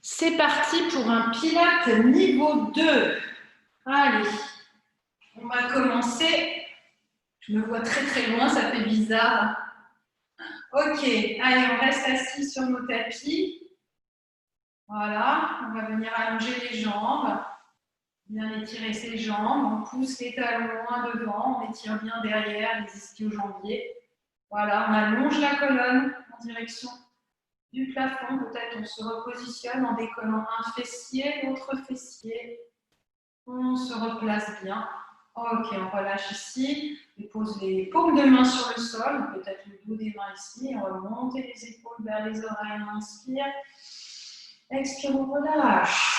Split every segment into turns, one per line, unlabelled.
C'est parti pour un Pilates niveau 2. Allez, on va commencer. Je me vois très très loin, ça fait bizarre. Ok, allez, on reste assis sur nos tapis. Voilà, on va venir allonger les jambes. Bien étirer ses jambes. On pousse les talons loin devant. On étire bien derrière les ischio-jambiers. Voilà, on allonge la colonne en direction du plafond. Peut-être on se repositionne en décollant un fessier, l'autre fessier. On se replace bien. Ok, on relâche ici. On pose les paumes de main sur le sol, peut-être le dos des mains ici. On remonte les épaules vers les oreilles. On inspire. Expire, on relâche.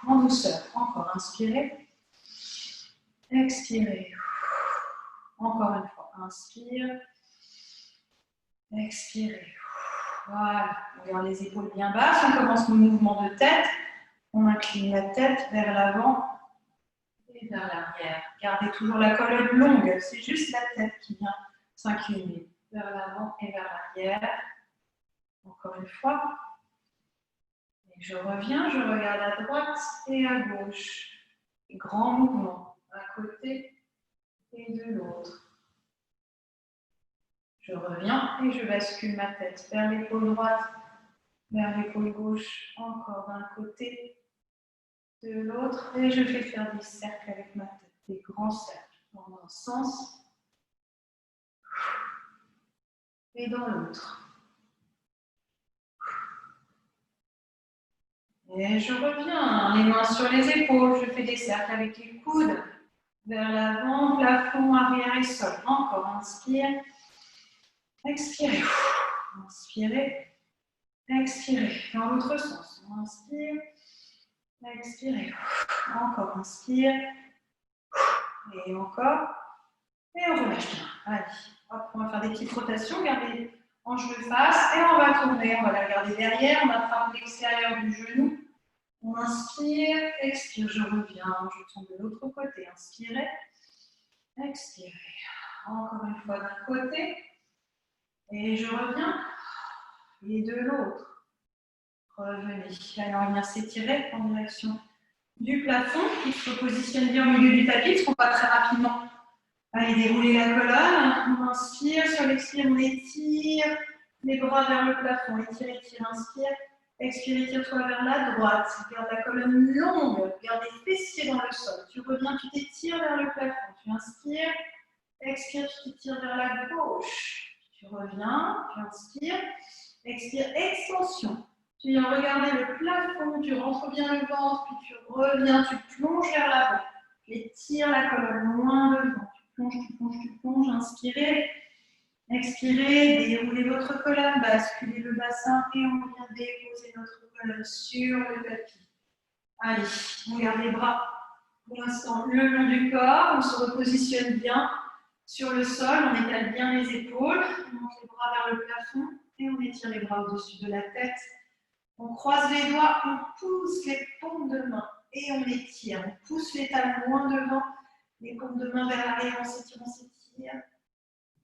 En douceur. Encore, inspirez. Expirez. Encore une fois. Inspire. Expirez. Voilà. On garde les épaules bien basses. On commence le mouvement de tête. On incline la tête vers l'avant et vers l'arrière. Gardez toujours la colonne longue. C'est juste la tête qui vient s'incliner vers l'avant et vers l'arrière. Encore une fois. Et je reviens, je regarde à droite et à gauche. Grand mouvement d'un côté et de l'autre. Je reviens et je bascule ma tête vers l'épaule droite, vers l'épaule gauche, encore d'un côté, de l'autre. Et je fais faire des cercles avec ma tête, des grands cercles dans un sens et dans l'autre. Et je reviens, les mains sur les épaules, je fais des cercles avec les coudes, vers l'avant, plafond, arrière et sol. Encore, inspire, expirez, inspirez, expirez. Dans l'autre sens, on inspire, expirez. Encore, inspire, et encore, et on relâche bien. Allez, hop, on va faire des petites rotations, gardez hanche de face, et on va tourner, on va la garder derrière, on attrape l'extérieur du genou. On inspire, expire, je reviens, je tombe de l'autre côté. Inspirez, expirez. Encore une fois d'un côté. Et je reviens. Et de l'autre. Revenez. Allez, on va venir s'étirer en direction du plafond. Il se positionne bien au milieu du tapis, parce qu'on va très rapidement. Allez, dérouler la colonne. On inspire, sur l'expire, on étire les bras vers le plafond. Étire, étire, inspire. Expire, tire-toi vers la droite. Garde la colonne longue. Garde les fessiers dans le sol. Tu reviens, tu t'étires vers le plafond. Tu inspires. Expire, tu t'étires vers la gauche. Tu reviens, tu inspires. Expire, extension. Tu viens regarder le plafond. Tu rentres bien le ventre. Puis tu reviens, tu plonges vers l'avant. Tu étires la colonne loin devant. Tu plonges, tu plonges, tu plonges. Inspirez. Expirez, déroulez votre colonne, basculez le bassin et on vient déposer notre colonne sur le tapis. Allez, on garde les bras pour l'instant le long du corps, on se repositionne bien sur le sol, on étale bien les épaules, on monte les bras vers le plafond et on étire les bras au-dessus de la tête. On croise les doigts, on pousse les paumes de main et on étire. On pousse les talons loin devant, les paumes de main vers l'arrière, on s'étire, on s'étire.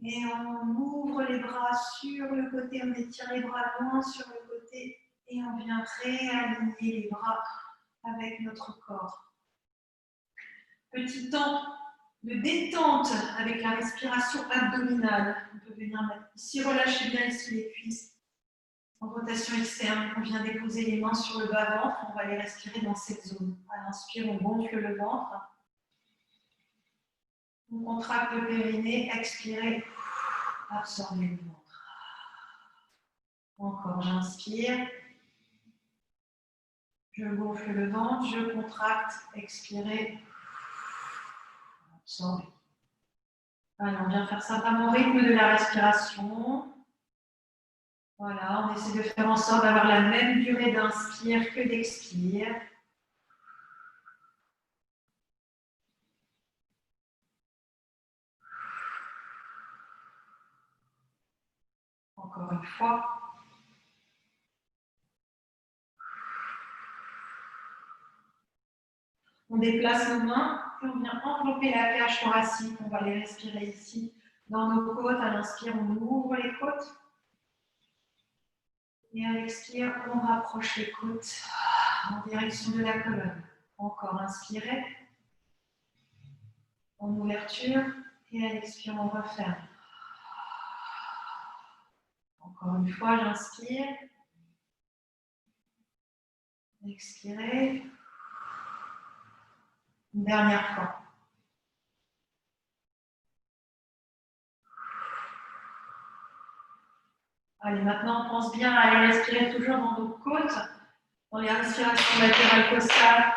Et on ouvre les bras sur le côté, on étire les bras loin sur le côté et on vient réaligner les bras avec notre corps. Petit temps de détente avec la respiration abdominale. On peut venir mettre ici, relâchez bien ici les cuisses. En rotation externe, on vient déposer les mains sur le bas-ventre, on va les respirer dans cette zone. À l'inspire, on gonfle le ventre. On contracte le périnée, expirez. Absorbez le ventre. Encore, j'inspire. Je gonfle le ventre, je contracte, expirez. Absorbez. Allez, on vient faire ça vraiment au rythme de la respiration. Voilà, on essaie de faire en sorte d'avoir la même durée d'inspire que d'expire. Encore une fois. On déplace nos mains et on vient envelopper la cage thoracique. On va les respirer ici dans nos côtes. À l'inspire, on ouvre les côtes. Et à l'expire, on rapproche les côtes en direction de la colonne. Encore, inspirez. En ouverture. Et à l'expire, on referme. Encore une fois, j'inspire. Expirez. Une dernière fois. Allez, maintenant, on pense bien à aller respirer toujours dans nos côtes, dans les respirations latérales costales.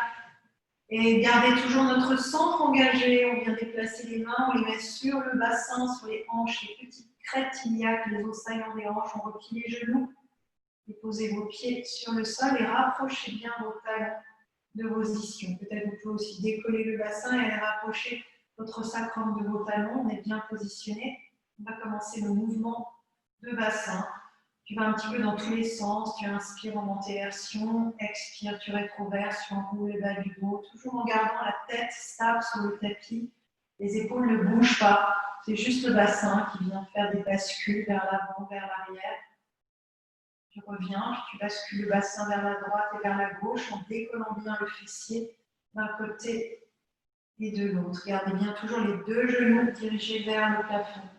Et garder toujours notre centre engagé. On vient déplacer les mains, on les met sur le bassin, sur les hanches, les petites crêtes iliaques, les os saillants des hanches. On replie les genoux. Et posez vos pieds sur le sol et rapprochez bien vos talons de vos ischions. Peut-être vous pouvez aussi décoller le bassin et rapprocher votre sacrum de vos talons. On est bien positionné. On va commencer le mouvement de bassin. Tu vas un petit peu dans tous les sens. Tu inspires en antéversion, expire, tu rétroverses, tu enroules le bas du dos, toujours en gardant la tête stable sur le tapis. Les épaules ne bougent pas. C'est juste le bassin qui vient faire des bascules vers l'avant, vers l'arrière. Tu reviens, tu bascules le bassin vers la droite et vers la gauche en décollant bien le fessier d'un côté et de l'autre. Gardez bien toujours les deux genoux dirigés vers le plafond.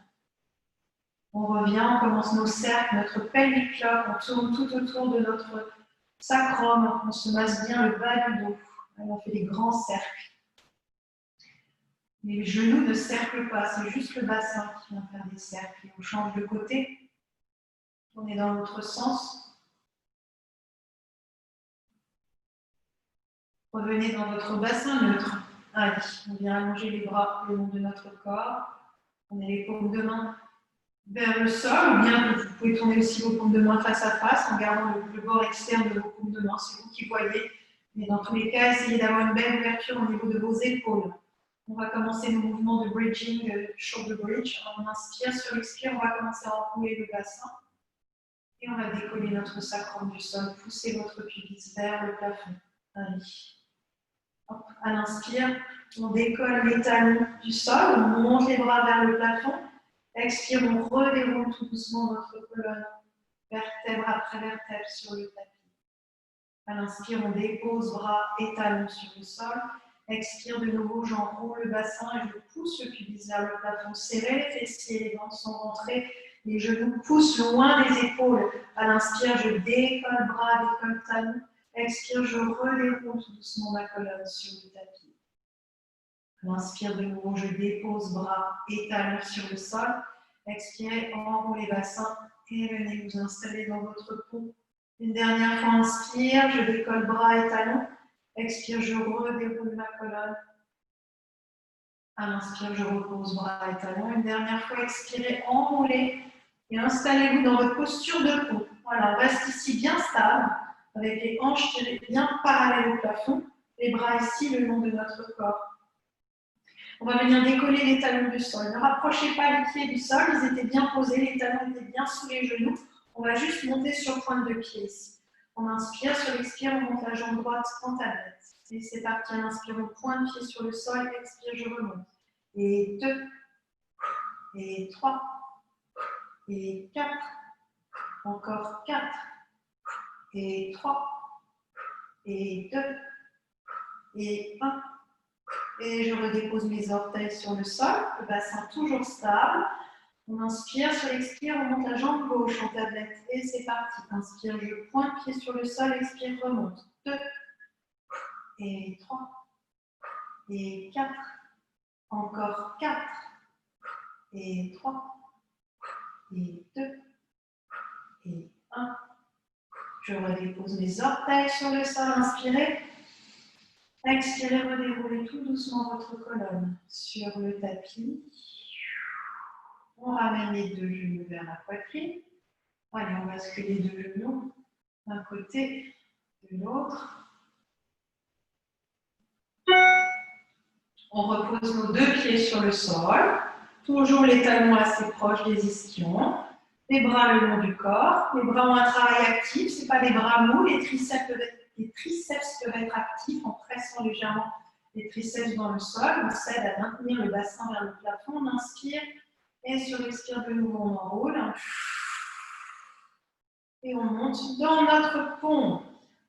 On revient, on commence nos cercles, notre pelvic club, on tourne tout autour de notre sacrum, on se masse bien le bas du dos. On fait des grands cercles. Les genoux ne cerclent pas, c'est juste le bassin qui vient faire des cercles. Et on change de côté, on est dans l'autre sens. Revenez dans votre bassin neutre. Allez, on vient allonger les bras le long de notre corps. On met les paumes de main vers le sol, ou bien vous pouvez tourner aussi vos paumes de main face à face en gardant le bord externe de vos paumes de main. C'est vous qui voyez. Mais dans tous les cas, essayez d'avoir une belle ouverture au niveau de vos épaules. On va commencer nos mouvements de bridging, shoulder bridge. On inspire, sur l'expire, on va commencer à enrouler le bassin. Et on va décoller notre sacrum du sol. Poussez votre pubis vers le plafond. Allez. Hop, à l'inspire, on décolle les talons du sol, on monte les bras vers le plafond. Expire, on redéroule tout doucement notre colonne, vertèbre après vertèbre sur le tapis. À l'inspire, on dépose bras et talons sur le sol. Expire de nouveau, j'enroule le bassin et je pousse le pubis vers le plafond. Serrez les fessiers, les dents sont rentrées, les genoux poussent loin des épaules. À l'inspire, je décolle bras, décolle talons. Expire, je redéroule tout doucement ma colonne sur le tapis. Inspire de nouveau, je dépose bras et talons sur le sol. Expirez, enroulez bassin et venez vous installer dans votre peau. Une dernière fois, inspire, je décolle bras et talons. Expire, je redéroule ma colonne. À l'inspire, je repose bras et talons. Une dernière fois, expirez, enroulez et installez-vous dans votre posture de peau. Voilà, on reste ici bien stable, avec les hanches tirées bien parallèles au plafond, les bras ici le long de notre corps. On va venir décoller les talons du sol. Ne rapprochez pas les pieds du sol, ils étaient bien posés, les talons étaient bien sous les genoux. On va juste monter sur pointe de pied ici. On inspire, sur l'expire, on monte la jambe droite en tablette. Et c'est parti, on inspire, on pointe pied sur le sol, expire, je remonte. Et 2, et 3, et 4, encore 4, et 3, et 2, et 1. Et je redépose mes orteils sur le sol, le bassin toujours stable. On inspire, sur l'expire, on monte la jambe gauche en tablette. Et c'est parti. Inspire, je pointe pied sur le sol, expire, remonte. 2, et 3, et 4, encore 4, et 3, et 2, et 1. Je redépose mes orteils sur le sol, inspirez. Expirez, redéroulez tout doucement votre colonne sur le tapis. On ramène les deux genoux vers la poitrine. Allez, on bascule les deux genoux d'un côté, de l'autre. On repose nos deux pieds sur le sol. Toujours les talons assez proches des ischions. Les bras le long du corps. Les bras ont un travail actif. Ce n'est pas des bras mous. Les triceps peuvent être actifs en pressant légèrement les triceps dans le sol. On s'aide à maintenir le bassin vers le plafond. On inspire. Et sur l'expire de nouveau, on enroule. Et on monte dans notre pont.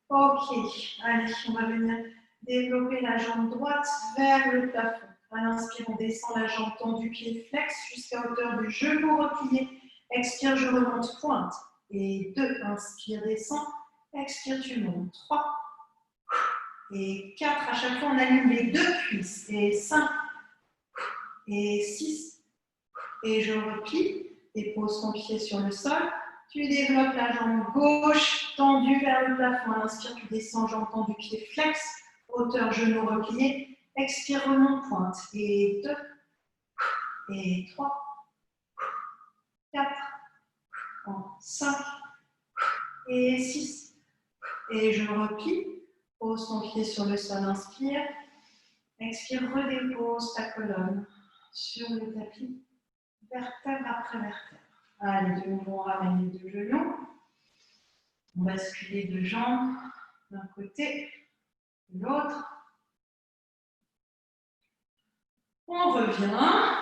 Ok, allez, on va venir développer la jambe droite vers le plafond. À l'inspire, on descend la jambe tendue, pied flex jusqu'à hauteur du genou replié. Expire, je remonte, pointe. Et 2, inspire, descend. Expire, tu montes. 3. Et 4, à chaque fois, on allume les 2 cuisses. Et 5. Et 6. Et je replie. Et pose ton pied sur le sol. Tu développes la jambe gauche tendue vers le plafond. À l'inspire, tu descends, jambe tendue, pied flex. Hauteur, genou replié. Expire, remonte, pointe. Et 2. Et 3. 4. 5. Et 6. Et je replie. Pose ton pied sur le sol, inspire. Expire, redépose ta colonne sur le tapis, vertèbre après vertèbre. Allez, de nouveau, on ramène les 2 genoux. On bascule les 2 jambes d'un côté, de l'autre. On revient.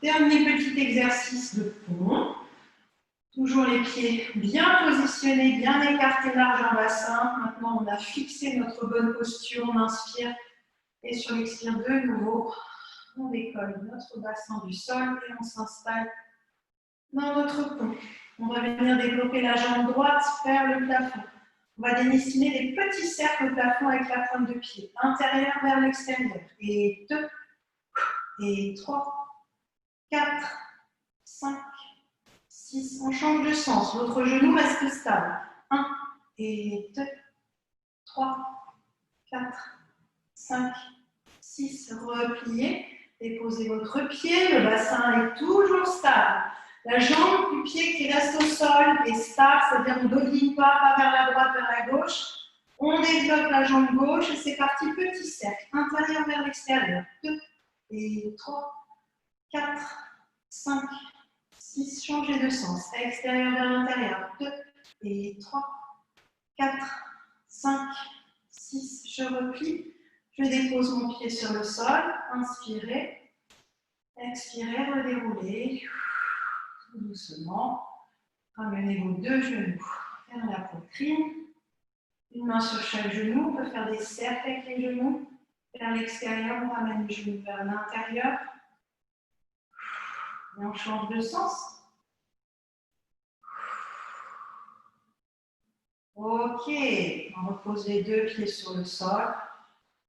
Dernier petit exercice de pont. Toujours les pieds bien positionnés, bien écartés, large en bassin. Maintenant, on a fixé notre bonne posture. On inspire et sur l'expire de nouveau, on décolle notre bassin du sol et on s'installe dans notre pont. On va venir développer la jambe droite vers le plafond. On va dessiner des petits cercles au plafond avec la pointe de pied. Intérieur vers l'extérieur. Et 2, et 3, 4, 5, 6. On change de sens. L'autre genou reste stable. 1, et 2, 3, 4, 5, 6. Repliez. Déposez votre pied. Le bassin est toujours stable. La jambe du pied qui reste au sol est stable, c'est-à-dire on ne dodeline pas vers la droite, vers la gauche. On développe la jambe gauche et c'est parti, petit cercle. Intérieur vers l'extérieur. 2, et 3, 4, 5, 6. Changez de sens. Extérieur vers l'intérieur. 2, et 3, 4, 5, 6. Je replie. Je dépose mon pied sur le sol. Inspirez. Expirez, redéroulez. Tout doucement. Ramenez vos 2 genoux vers la poitrine. Une main sur chaque genou. On peut faire des cercles avec les genoux. Vers l'extérieur, on ramène les genoux vers l'intérieur. Et on change de sens. Ok. On repose les 2 pieds sur le sol.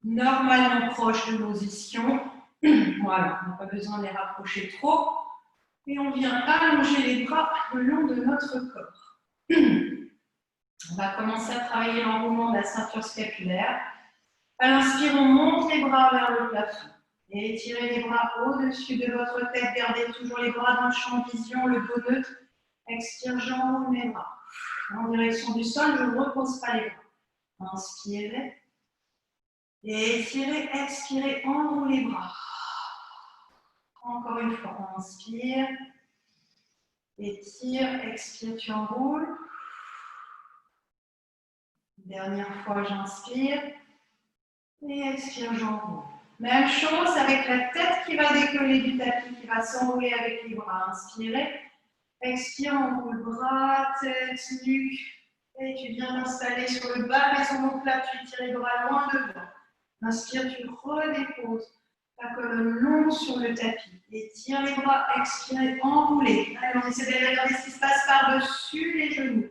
Normalement proche de nos ischions. Voilà, on n'a pas besoin de les rapprocher trop. Et on vient allonger les bras le long de notre corps. On va commencer à travailler l'enroulement de la ceinture scapulaire. À l'inspire, on monte les bras vers le plafond. Et étirez les bras au-dessus de votre tête. Gardez toujours les bras dans le champ de vision, le dos neutre. Expire, j'enroule mes bras. En direction du sol, je ne repose pas les bras. Inspirez. Et étirez, expirez, enroulez les bras. Encore une fois, inspire. Étire, expire, tu enroules. Dernière fois, j'inspire. Et expire, j'enroule. Même chose avec la tête qui va décoller du tapis, qui va s'enrouler avec les bras. Inspirez. Expire, enroule bras, tête, nuque. Et tu viens t'installer sur le bas, mais sur mon plat, tu tires les bras loin devant. Inspire, tu redéposes ta colonne longue sur le tapis. Étire les bras, expire, enroulez. Allez, on essaie de regarder ce qui se passe par-dessus les genoux.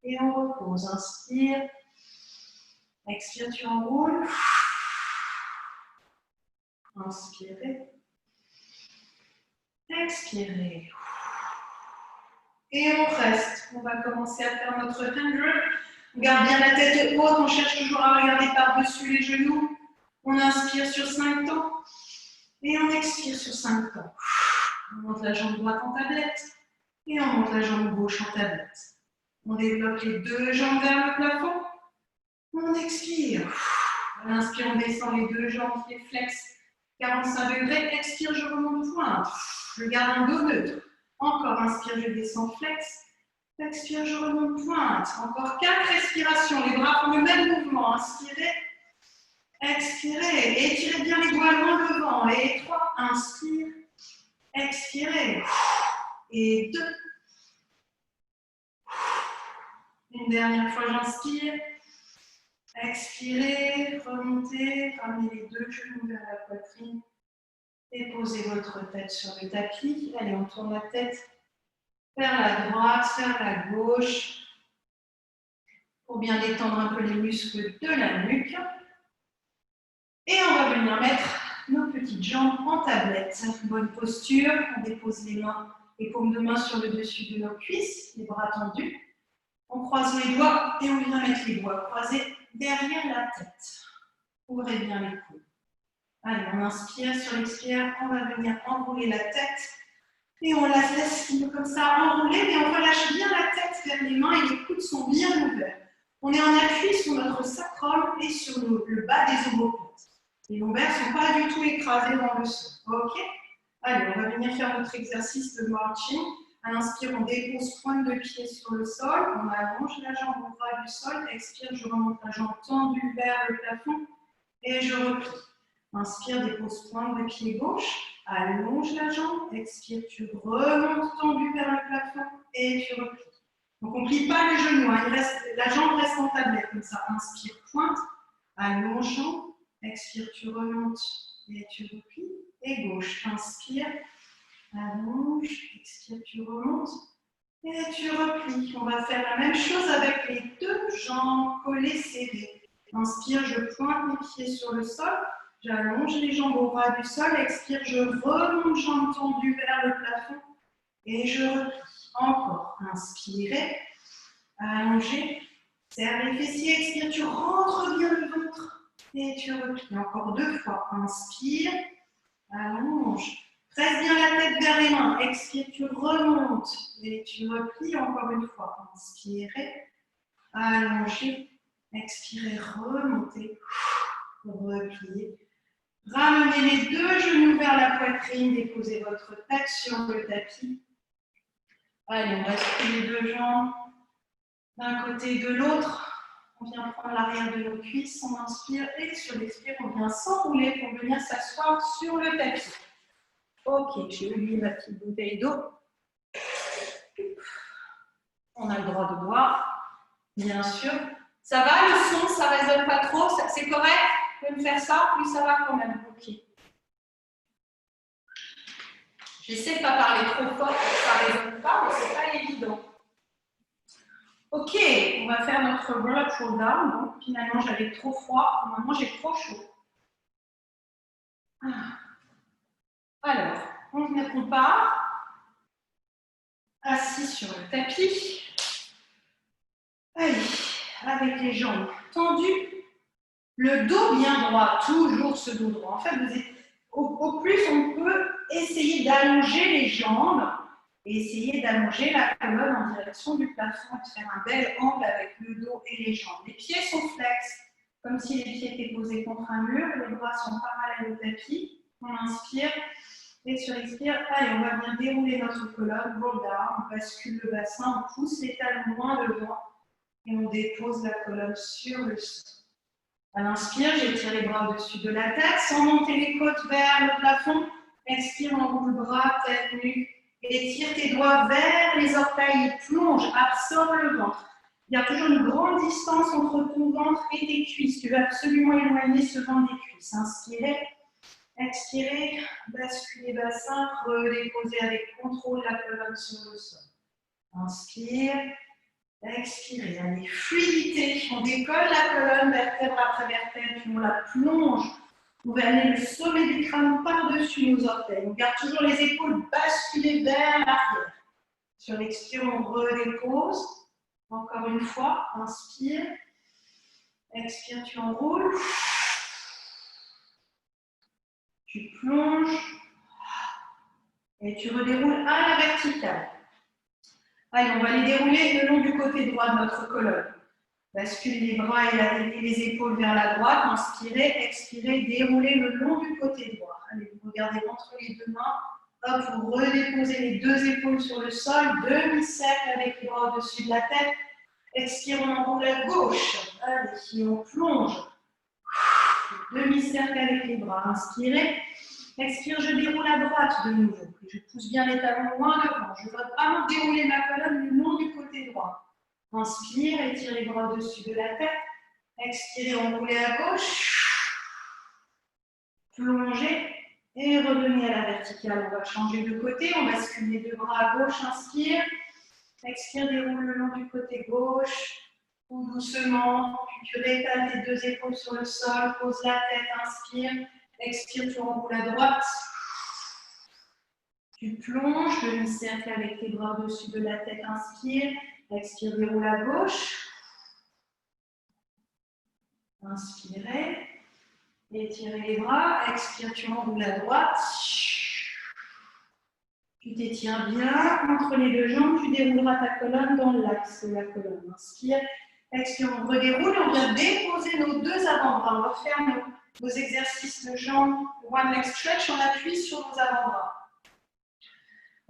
Et on repose. Inspire. Expire, tu enroules. Inspirez. Expirez. Et on reste. On va commencer à faire notre 100. On garde bien la tête haute. On cherche toujours à regarder par-dessus les genoux. On inspire sur 5 temps. Et on expire sur 5 temps. On monte la jambe droite en tablette. Et on monte la jambe gauche en tablette. On développe les 2 jambes vers le plafond. On expire. À l'inspire, on descend les 2 jambes, pieds flex. 45 degrés. Expire, je remonte pointe. Je garde un dos neutre. Encore, inspire, je descends, flex. Expire, je remonte, pointe. Encore 4 respirations. Les bras font le même mouvement. Inspirez. Expirez. Étirez bien les doigts loin devant. Et 3. Inspire. Expirez. Et 2. Une dernière fois, j'inspire. Expirez, remontez, ramenez les deux genoux vers la poitrine et posez votre tête sur le tapis. Allez, on tourne la tête vers la droite, vers la gauche pour bien détendre un peu les muscles de la nuque. Et on va venir mettre nos petites jambes en tablette. Bonne posture, on dépose les mains, les paumes de main sur le dessus de nos cuisses, les bras tendus. On croise les doigts et on vient mettre les doigts croisés derrière la tête. Ouvrez bien les coudes. Allez, on inspire, sur l'expire, on va venir enrouler la tête et on la laisse comme ça enrouler, mais on relâche bien la tête vers les mains et les coudes sont bien ouverts. On est en appui sur notre sacrum et sur le bas des omoplates. Les lombaires ne sont pas du tout écrasés dans le sol. Ok? Allez, on va venir faire notre exercice de marching. À l'inspire, on dépose pointe de pied sur le sol, on allonge la jambe au bras du sol. Expire, je remonte la jambe tendue vers le plafond et je replie. Inspire, dépose pointe de pied gauche, allonge la jambe. Expire, tu remontes tendu vers le plafond et tu replies. Donc on ne plie pas les genoux, hein. La jambe reste en tablette comme ça. Inspire, pointe, allonge jambe. Expire, tu remontes et tu replies. Et gauche, inspire, allonge, expire, tu remontes et tu replies. On va faire la même chose avec les deux jambes collées serrées. Inspire, je pointe mes pieds sur le sol, j'allonge les jambes au bas du sol. Expire, je remonte jambes tendues vers le plafond et je replie. Encore, inspirez, allongez, serre les fessiers, expire, tu rentres bien le ventre. Et tu replies encore deux fois. Inspire, allonge. Presse bien la tête vers les mains. Expire, tu remontes. Et tu replies encore une fois. Inspirez, allongez. Expirez, remontez. Repliez. Ramenez les deux genoux vers la poitrine. Déposez votre tête sur le tapis. Allez, on bascule les deux jambes d'un côté et de l'autre. On vient prendre l'arrière de nos cuisses, on inspire et sur l'expire, on vient s'enrouler pour venir s'asseoir sur le tapis. Ok, j'ai oublié ma petite bouteille d'eau. On a le droit de boire, bien sûr. Ça va le son, ça ne résonne pas trop, c'est correct? Vous pouvez me faire ça? Oui, ça va quand même. Ok. J'essaie de ne pas parler trop fort pour que ça ne résonne pas, mais ce n'est pas évident. Ok, on va faire notre blood roll down. Donc, finalement, j'avais trop froid. Maintenant, j'ai trop chaud. Alors, on part. Assis sur le tapis. Allez, avec les jambes tendues. Le dos bien droit, toujours ce dos droit. En fait, au plus, on peut essayer d'allonger les jambes et essayer d'allonger la colonne en direction du plafond et de faire un bel angle avec le dos et les jambes. Les pieds sont flex, comme si les pieds étaient posés contre un mur. Les bras sont parallèles au tapis. On inspire et sur l'expire, allez, on va bien dérouler notre colonne, roll down, on bascule le bassin, on pousse les talons loin devant et on dépose la colonne sur le sol. À l'inspire, j'étire les bras au-dessus de la tête sans monter les côtes vers le plafond. Expire, enroule le bras, tête nue. Et tire tes doigts vers les orteils, plonge, absorbe le ventre. Il y a toujours une grande distance entre ton ventre et tes cuisses. Tu veux absolument éloigner ce ventre des cuisses. Inspirez, expirez, basculez bassin, redéposez avec contrôle la colonne sur le sol. Inspire, expirez, allez, fluidité. On décolle la colonne vertèbre après vertèbre, puis on la plonge. On va amener le sommet du crâne par-dessus nos orteils. On garde toujours les épaules basculées vers l'arrière. Sur l'expire, on redépose. Encore une fois, inspire. Expire, tu enroules. Tu plonges. Et tu redéroules à la verticale. Allez, on va les dérouler le long du côté droit de notre colonne. Bascule les bras et les épaules vers la droite. Inspirez, expirez, déroulez le long du côté droit. Allez, vous regardez entre les deux mains. Hop, vous redéposez les deux épaules sur le sol. Demi-cercle avec les bras au-dessus de la tête. Expire, on enroule à gauche. Allez, et on plonge. Demi-cercle avec les bras. Inspirez. Expire, je déroule à droite de nouveau. Je pousse bien les talons loin devant. Je veux vraiment dérouler ma colonne le long du côté droit. Inspire, étire les bras au-dessus de la tête. Expirez, enroulez à gauche. Plongez et revenez à la verticale. On va changer de côté. On bascule les deux bras à gauche. Inspire. Expire, déroule le long du côté gauche. Ou doucement. Puis tu rétales tes deux épaules sur le sol. Pose la tête. Inspire. Expire, tu enroules à droite. Tu plonges, demi-cercle avec tes bras au-dessus de la tête, inspire. Expire, déroule à gauche. Inspirez. Étirez les bras. Expire, tu enroules à droite. Tu t'étires bien entre les deux jambes. Tu dérouleras ta colonne dans l'axe de la colonne. Inspire. Expire, on redéroule. On vient déposer nos deux avant-bras. On va faire nos exercices de jambes. One leg stretch. On appuie sur nos avant-bras.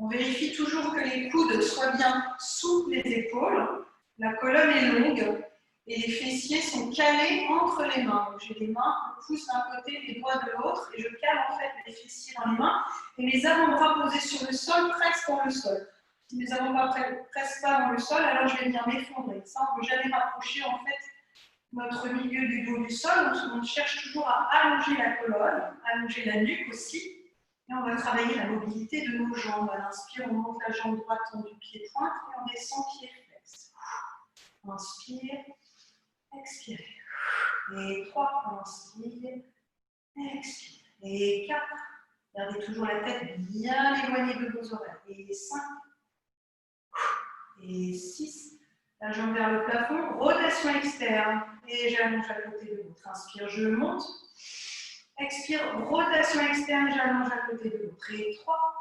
On vérifie toujours que les coudes soient bien sous les épaules, la colonne est longue et les fessiers sont calés entre les mains. J'ai les mains, on pousse d'un côté, les doigts de l'autre et je cale en fait les fessiers dans les mains et les avant-bras posés sur le sol, presque dans le sol. Si mes avant-bras presque pas dans le sol, alors je vais venir m'effondrer. Ça, on ne peut jamais rapprocher en fait notre milieu du dos du sol. On cherche toujours à allonger la colonne, allonger la nuque aussi. Et on va travailler la mobilité de nos jambes. À l'inspire, on monte la jambe droite tendue, pied pointe, et on descend, pied flex. Inspire, expire. Et 3, inspire, expire. Et 4, gardez toujours la tête bien éloignée de vos oreilles. Et 5, et 6, la jambe vers le plafond, rotation externe. Et j'allonge à côté de l'autre. Inspire, je monte. Expire, rotation externe, j'allonge à côté de l'autre. Et 3,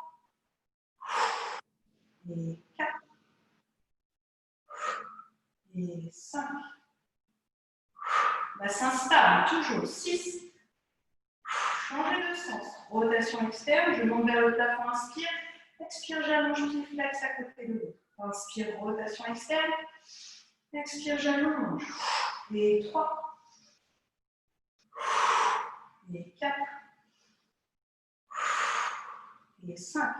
et 4, et 5. Bassin stable, toujours. 6. Changez de sens. Rotation externe, je monte vers le plafond, inspire. Expire, j'allonge, pied flex à côté de l'autre. Inspire, rotation externe. Expire, j'allonge. Et 3. Et 4. Et 5.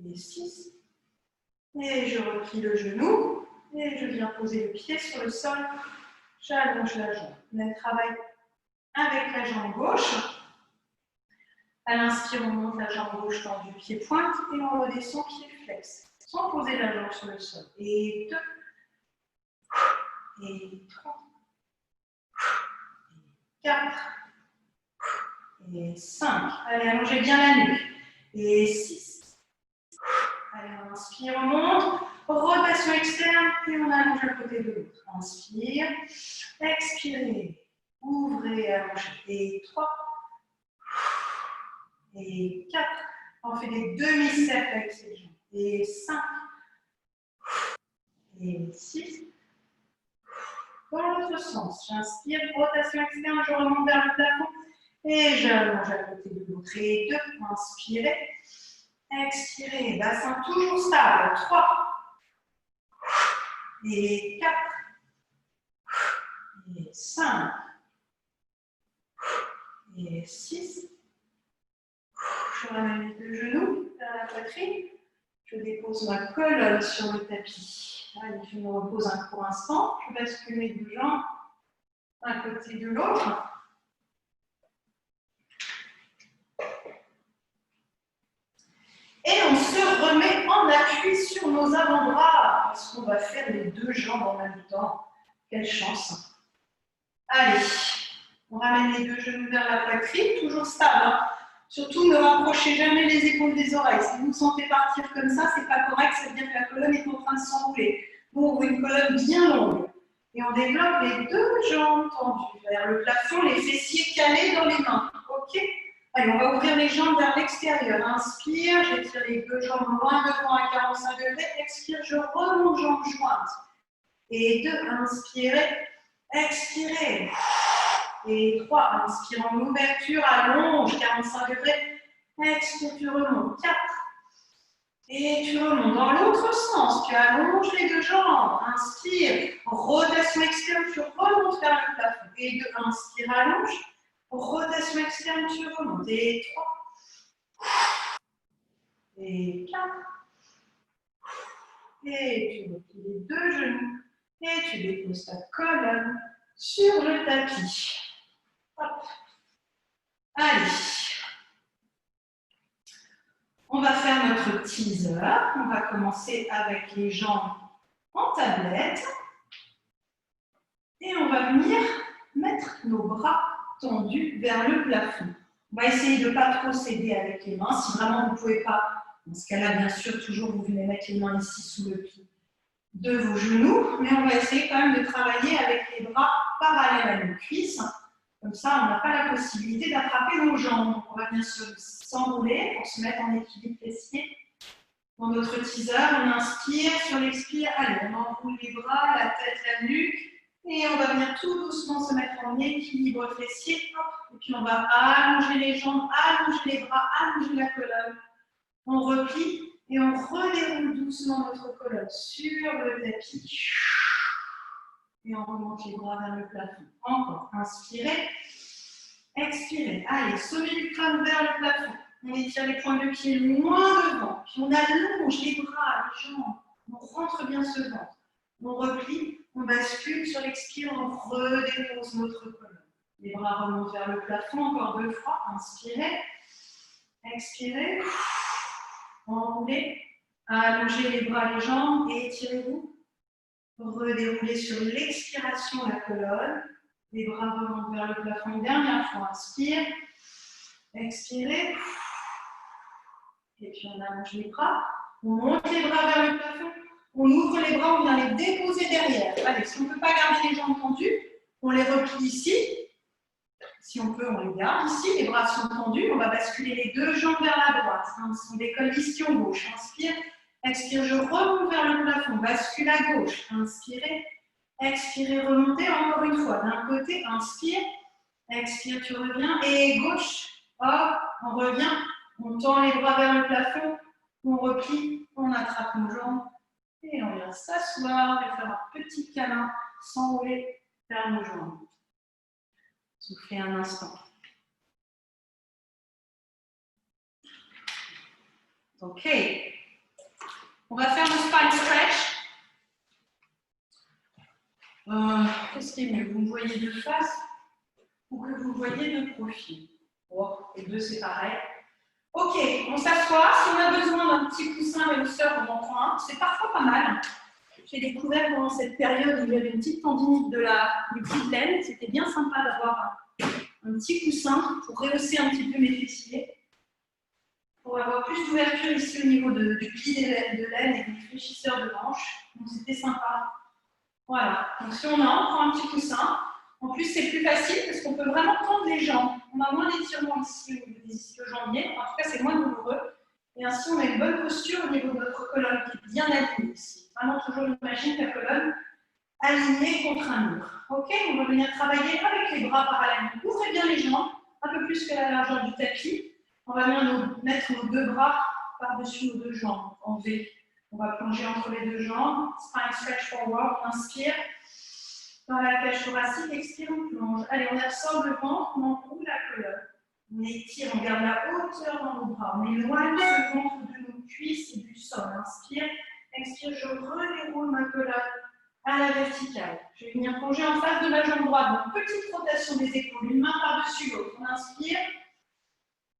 Et 6. Et je replie le genou. Et je viens poser le pied sur le sol. J'allonge la jambe. On travaille avec la jambe gauche. À l'inspire, on monte la jambe gauche tendue, pied pointe. Et on redescend, pied flex. Sans poser la jambe sur le sol. Et 2. Et 3. Et 4. Et 5. Allez, allongez bien la nuque. Et 6. Allez, on inspire, on monte. Rotation externe, et on allonge à côté de l'autre. Inspire, expirez, ouvrez, allongez. Et 3, et 4. On fait des demi-cercles avec ces jambes. Et 5, et 6. Dans l'autre sens, j'inspire, rotation externe, je remonte vers le plafond. Et j'allonge à côté de l'autre. Et 2, inspirez, expirez, bassin toujours stable. 3. Et 4, et 5, et 6. Je ramène les deux genoux vers la poitrine. Je dépose ma colonne sur le tapis. Allez, je me repose un court instant. Je bascule mes deux jambes d'un côté de l'autre. Et on se remet en appui sur nos avant-bras parce qu'on va faire les deux jambes en même temps. Quelle chance! Allez, on ramène les deux genoux vers la poitrine, toujours stable. Hein. Surtout, ne rapprochez jamais les épaules des oreilles. Si vous vous sentez partir comme ça, c'est pas correct, ça veut dire que la colonne est en train de s'enrouler. Nous, on veut une colonne bien longue. Et on développe les deux jambes tendues vers le plafond, les fessiers calés dans les mains. OK? Allez, on va ouvrir les jambes vers l'extérieur. Inspire, j'étire les deux jambes loin devant à 45 degrés. Expire, je remonte jambes jointes. Et 2, inspirez, expirez. Et 3, inspire en ouverture, allonge, 45 degrés. Expire, tu remontes. 4. Et tu remontes dans l'autre sens. Tu allonges les deux jambes. Inspire, rotation externe, tu remontes vers le plafond. Et 2, inspire, allonge. Rotation externe, tu remontes. Et 3. Et 4. Et tu replies les deux genoux. Et tu déposes ta colonne sur le tapis. Hop. Allez. On va faire notre teaser. On va commencer avec les jambes en tablette. Et on va venir mettre nos bras tendus vers le plafond. On va essayer de ne pas trop s'aider avec les mains. Si vraiment vous ne pouvez pas, dans ce cas-là, bien sûr, toujours vous venez mettre les mains ici sous le pied de vos genoux. Mais on va essayer quand même de travailler avec les bras parallèles à nos cuisses. Comme ça, on n'a pas la possibilité d'attraper nos jambes. On va bien sûr s'enrouler pour se mettre en équilibre fessier. Dans notre teaser, on inspire, sur l'expire, allez, on enroule les bras, la tête, la nuque. Et on va venir tout doucement se mettre en équilibre fessier. Et puis on va allonger les jambes, allonger les bras, allonger la colonne. On replie et on redéroule doucement notre colonne sur le tapis. Et on remonte les bras vers le plafond. Encore, inspirez, expirez. Allez, sommet du crâne vers le plafond. On étire les points de pied loin devant. Puis on allonge les bras, les jambes. On rentre bien ce ventre. On replie, on bascule sur l'expire, on redépose notre colonne. Les bras remontent vers le plafond, encore 2 fois. Inspirez, expirez, enroulez, allongez les bras, les jambes et étirez-vous. Redéroulez sur l'expiration la colonne. Les bras remontent vers le plafond une dernière fois. Inspire, expirez. Et puis on allonge les bras. On monte les bras vers le plafond. On ouvre les bras, on vient les déposer derrière. Allez, si on ne peut pas garder les jambes tendues, on les replie ici. Si on peut, on les garde ici. Les bras sont tendus. On va basculer les deux jambes vers la droite. On décolle l'ischio gauche. Inspire, expire, je remonte vers le plafond. Bascule à gauche. Inspirez, expirez, remontez encore une fois. D'un côté, inspire, expire, tu reviens. Et gauche, hop, on revient. On tend les bras vers le plafond. On replie, on attrape nos jambes. Et on vient s'asseoir et faire un petit câlin, s'enrouler vers nos jambes. Soufflez un instant. Ok. On va faire le spine stretch. Qu'est-ce qui est mieux? Vous me voyez de face ou que vous voyez de profil? Oh, les deux, c'est pareil. Ok, on s'assoit. Si on a besoin d'un petit coussin réhausseur, on en prend un. C'est parfois pas mal. J'ai découvert pendant cette période où il y avait une petite tendinite du pied de laine. C'était bien sympa d'avoir un petit coussin pour rehausser un petit peu mes fessiers, pour avoir plus d'ouverture ici au niveau du pli de laine et des fléchisseurs de hanches. Donc c'était sympa. Voilà. Donc si on prend un petit coussin. En plus, c'est plus facile parce qu'on peut vraiment tendre les jambes. On a moins d'étirement ici au niveau des ischio-jambiers. En tout cas, c'est moins douloureux. Et ainsi, on a une bonne posture au niveau de notre colonne qui est bien alignée ici. Vraiment, toujours imagine la colonne alignée contre un mur. Ok, on va venir travailler avec les bras parallèlement. Ouvrez bien les jambes, un peu plus que la largeur du tapis. On va venir mettre nos deux bras par-dessus nos deux jambes en V. On va plonger entre les deux jambes. Spine stretch forward. On inspire. Dans la cage thoracique, expire, on plonge. Allez, on absorbe le ventre, on enroule la colonne. On étire, on garde la hauteur dans nos bras. On éloigne le ventre de nos cuisses et du sol. Inspire, expire, je redéroule ma colonne à la verticale. Je vais venir plonger en face de ma jambe droite. Donc, petite rotation des épaules, une main par-dessus l'autre. On inspire,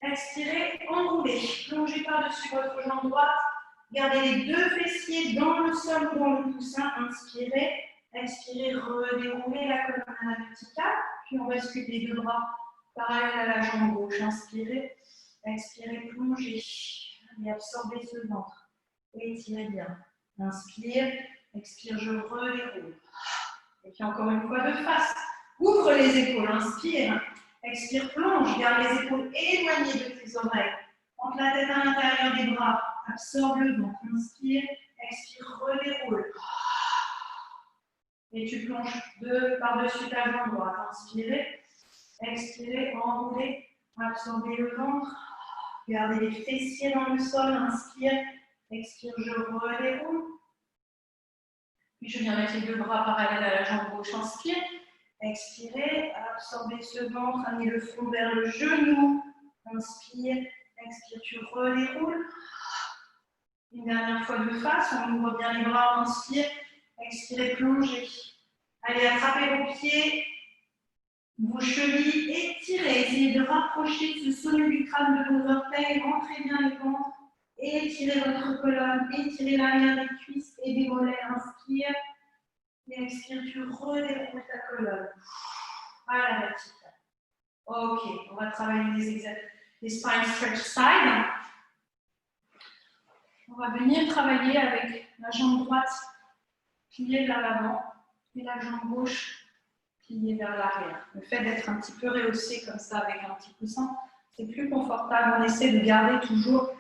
expirez, enroulez. Plongez par-dessus votre jambe droite. Gardez les deux fessiers dans le sol ou dans le coussin. Inspirez. Expirez, redéroulez la colonne à la verticale, puis on bascule les deux bras parallèles à la jambe gauche. Inspirez, expirez, plongez et absorbez ce ventre. Et étirez bien. Inspire, expire, je redéroule. Et puis encore une fois de face. Ouvre les épaules, inspire, expire, plonge, garde les épaules éloignées de tes oreilles. Entre la tête à l'intérieur des bras, absorbe le ventre. Inspire, expire, redéroule. Et tu plonges par-dessus ta jambe droite. Inspirez, expirez, enroulez, absorbez le ventre. Gardez les fessiers dans le sol. Inspire, expire, je redéroule. Puis je viens mettre les deux bras parallèles à la jambe gauche. Inspire, expirez, absorbez ce ventre, amenez le front vers le genou. Inspire, expire, tu redéroules. Une dernière fois de face, on ouvre bien les bras, on inspire. Expirez, plongez. Allez, attrapez vos pieds, vos chevilles, étirez. Essayez de rapprocher ce sommet du crâne de vos orteils. Rentrez bien les ventres. Étirez votre colonne. Étirez l'arrière des cuisses et des mollets. Inspire. Et expire, tu redéroules ta colonne. À la verticale. Ok, on va travailler les spine stretch side. On va venir travailler avec la jambe droite pliée vers l'avant et la jambe gauche pliée vers l'arrière. Le fait d'être un petit peu rehaussé comme ça avec un petit coussin, c'est plus confortable. On essaie de garder toujours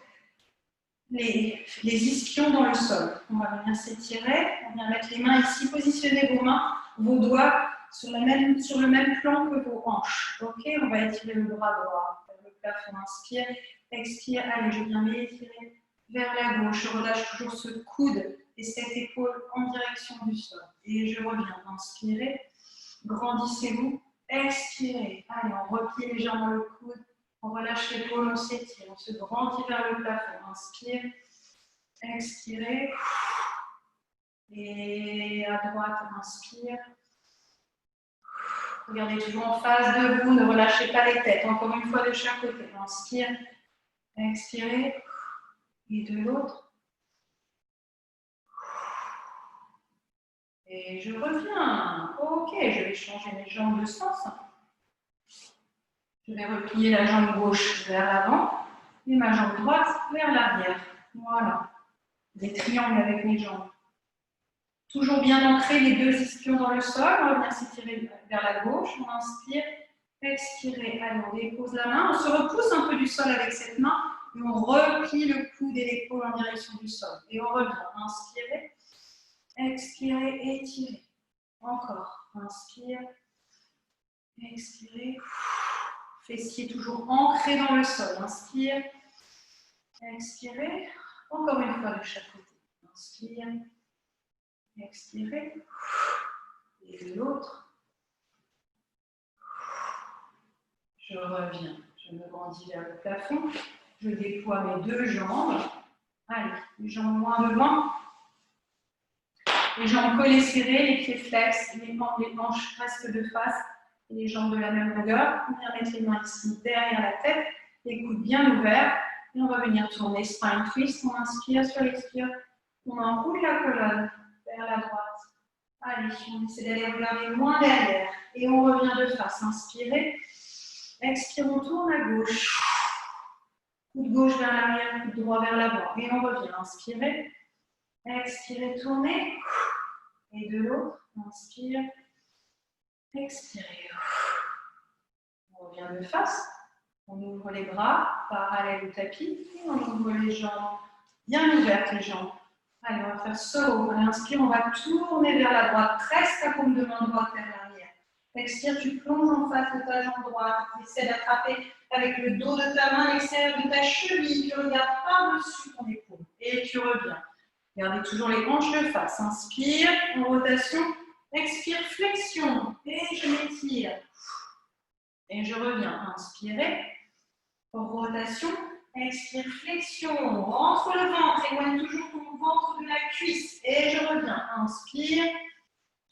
les ischions dans le sol. On va venir s'étirer, on vient mettre les mains ici, positionnez vos mains, vos doigts sur le même plan que vos hanches. Ok, on va étirer le bras droit vers le plafond. Inspire, expire. Allez, je viens m'étirer vers la gauche. Je relâche toujours ce coude et cette épaule en direction du sol. Et je reviens. Inspirez, grandissez-vous, expirez. Allez, on replie légèrement le coude, on relâche l'épaule, on s'étire, on se grandit vers le plafond. Inspire, expirez. Et à droite, inspire. Regardez toujours en face de vous, ne relâchez pas les têtes. Encore une fois de chaque côté. Inspire, expirez. Et de l'autre. Et je reviens. Ok, je vais changer mes jambes de sens. Je vais replier la jambe gauche vers l'avant et ma jambe droite vers l'arrière. Voilà. Des triangles avec mes jambes. Toujours bien ancrer les deux ischions dans le sol. On va bien s'étirer vers la gauche. On inspire, expirez. Allez, on dépose la main. On se repousse un peu du sol avec cette main. Et on replie le coude et l'épaule en direction du sol. Et on revient. Inspirez, expirez, étirez. Encore. Inspire, expirez. Fessiers toujours ancrés dans le sol. Inspire, expirez. Encore une fois de chaque côté. Inspire, expirez. Et de l'autre. Je reviens. Je me grandis vers le plafond. Je déploie mes deux jambes. Allez, les jambes moins devant. Les jambes collées serrées, les pieds flex, les hanches restent de face et les jambes de la même longueur. On vient mettre les mains ici derrière la tête, les coudes bien ouverts. Et on va venir tourner spine twist. On inspire sur l'expire. On enroule la colonne vers la droite. Allez, on essaie d'aller regarder loin derrière. Et on revient de face. Inspirez. Expire, on tourne à gauche. Coude gauche vers l'arrière, coude droit vers l'avant. Et on revient. Inspirez. Expirez, tournez. Et de l'autre, inspire. Expirez. On revient de face. On ouvre les bras parallèles au tapis. Et on ouvre les jambes. Bien ouvertes les jambes. Allez, on va faire solo. Allez, inspire, on va tourner vers la droite. Presse ta paume de main droite vers l'arrière. Expire, tu plonges en face de ta jambe droite. Essaie d'attraper avec le dos de ta main l'extérieur de ta cheville. Tu regardes par-dessus ton épaule. Et tu reviens. Gardez toujours les hanches de face. Inspire, en rotation. Expire, flexion. Et je m'étire. Et je reviens. Inspirez. En rotation. Expire, flexion. Rentre le ventre. Éloigne toujours ton ventre de la cuisse. Et je reviens. Inspire.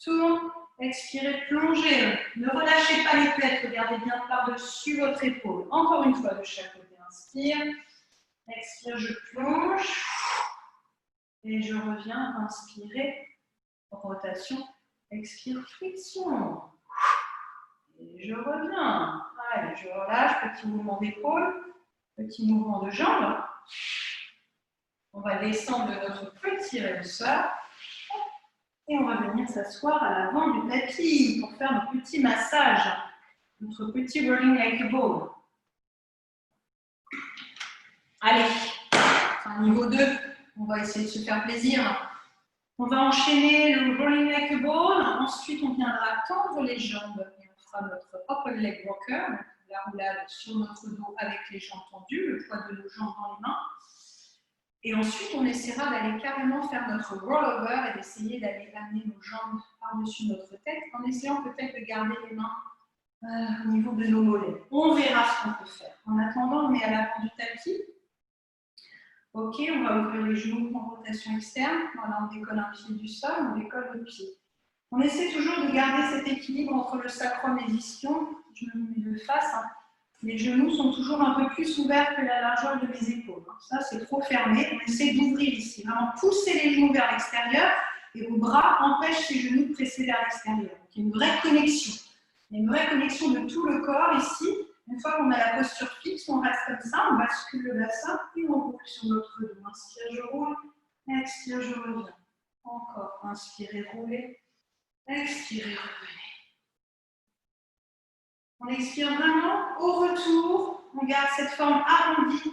Tourne. Expirez, plongez. Ne relâchez pas les têtes. Regardez bien par-dessus votre épaule. Encore une fois de chaque côté. Inspire. Expire, je plonge. Et je reviens. Inspirez. Rotation. Expire, flexion. Et je reviens. Allez, je relâche. Petit mouvement d'épaule. Petit mouvement de jambes. On va descendre de notre petit rehausseur. Et on va venir s'asseoir à l'avant du tapis pour faire notre petit massage. Notre petit rolling like a ball. Allez, enfin, niveau 2, on va essayer de se faire plaisir. On va enchaîner le rolling like a ball. Ensuite, on viendra tendre les jambes et on fera notre upper leg walker, la roulade sur notre dos avec les jambes tendues, le poids de nos jambes dans les mains. Et ensuite, on essaiera d'aller carrément faire notre rollover et d'essayer d'aller amener nos jambes par-dessus notre tête en essayant peut-être de garder les mains au niveau de nos mollets. On verra ce qu'on peut faire. En attendant, on est à l'avant du tapis. Ok, on va ouvrir les genoux en rotation externe. Voilà, on décolle un pied du sol, on décolle le pied. On essaie toujours de garder cet équilibre entre le sacrum et l'ischio. Je me mets de face. Hein. Les genoux sont toujours un peu plus ouverts que la largeur de mes épaules. Ça, c'est trop fermé. On essaie d'ouvrir ici. Vraiment pousser les genoux vers l'extérieur et vos bras empêchent ces genoux de presser vers l'extérieur. Il y a une vraie connexion. Il y a une vraie connexion de tout le corps ici. Une fois qu'on a la posture fixe, on reste comme ça, on bascule le bassin et on roule sur notre dos. Inspire, je roule. Expire, je reviens. Encore. Inspirez, roulez. Expirez, revenez. On expire vraiment. Au retour, on garde cette forme arrondie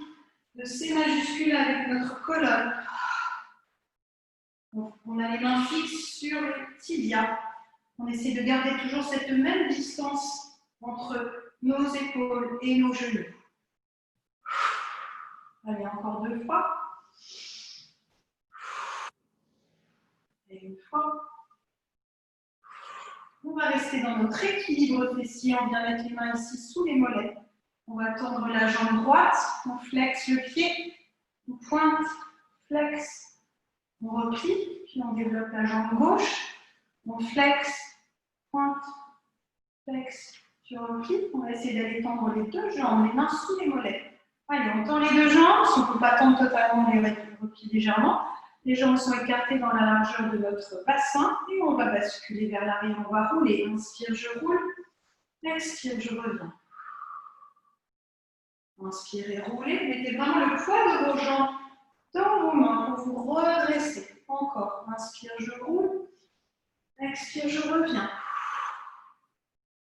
de C majuscule avec notre colonne. On a les mains fixes sur les tibias. On essaie de garder toujours cette même distance entre nos épaules et nos genoux. Allez, encore 2 fois. Et 1 fois. On va rester dans notre équilibre fessier. On vient mettre les mains ici sous les mollets. On va tendre la jambe droite. On flexe le pied. On pointe, flexe. On replie. Puis on développe la jambe gauche. On flexe, pointe, flexe. Puis replie. On va essayer d'aller tendre les 2 jambes, les mains sous les mollets. Allez, on tend les 2 jambes. Si on ne peut pas tendre totalement, on les replie légèrement. Les jambes sont écartées dans la largeur de notre bassin et on va basculer vers l'arrière. On va rouler. Inspire, je roule. Expire, je reviens. Inspirez, roulez. Mettez vraiment le poids de vos jambes dans vos mains pour vous redresser. Encore. Inspire, je roule. Expire, je reviens.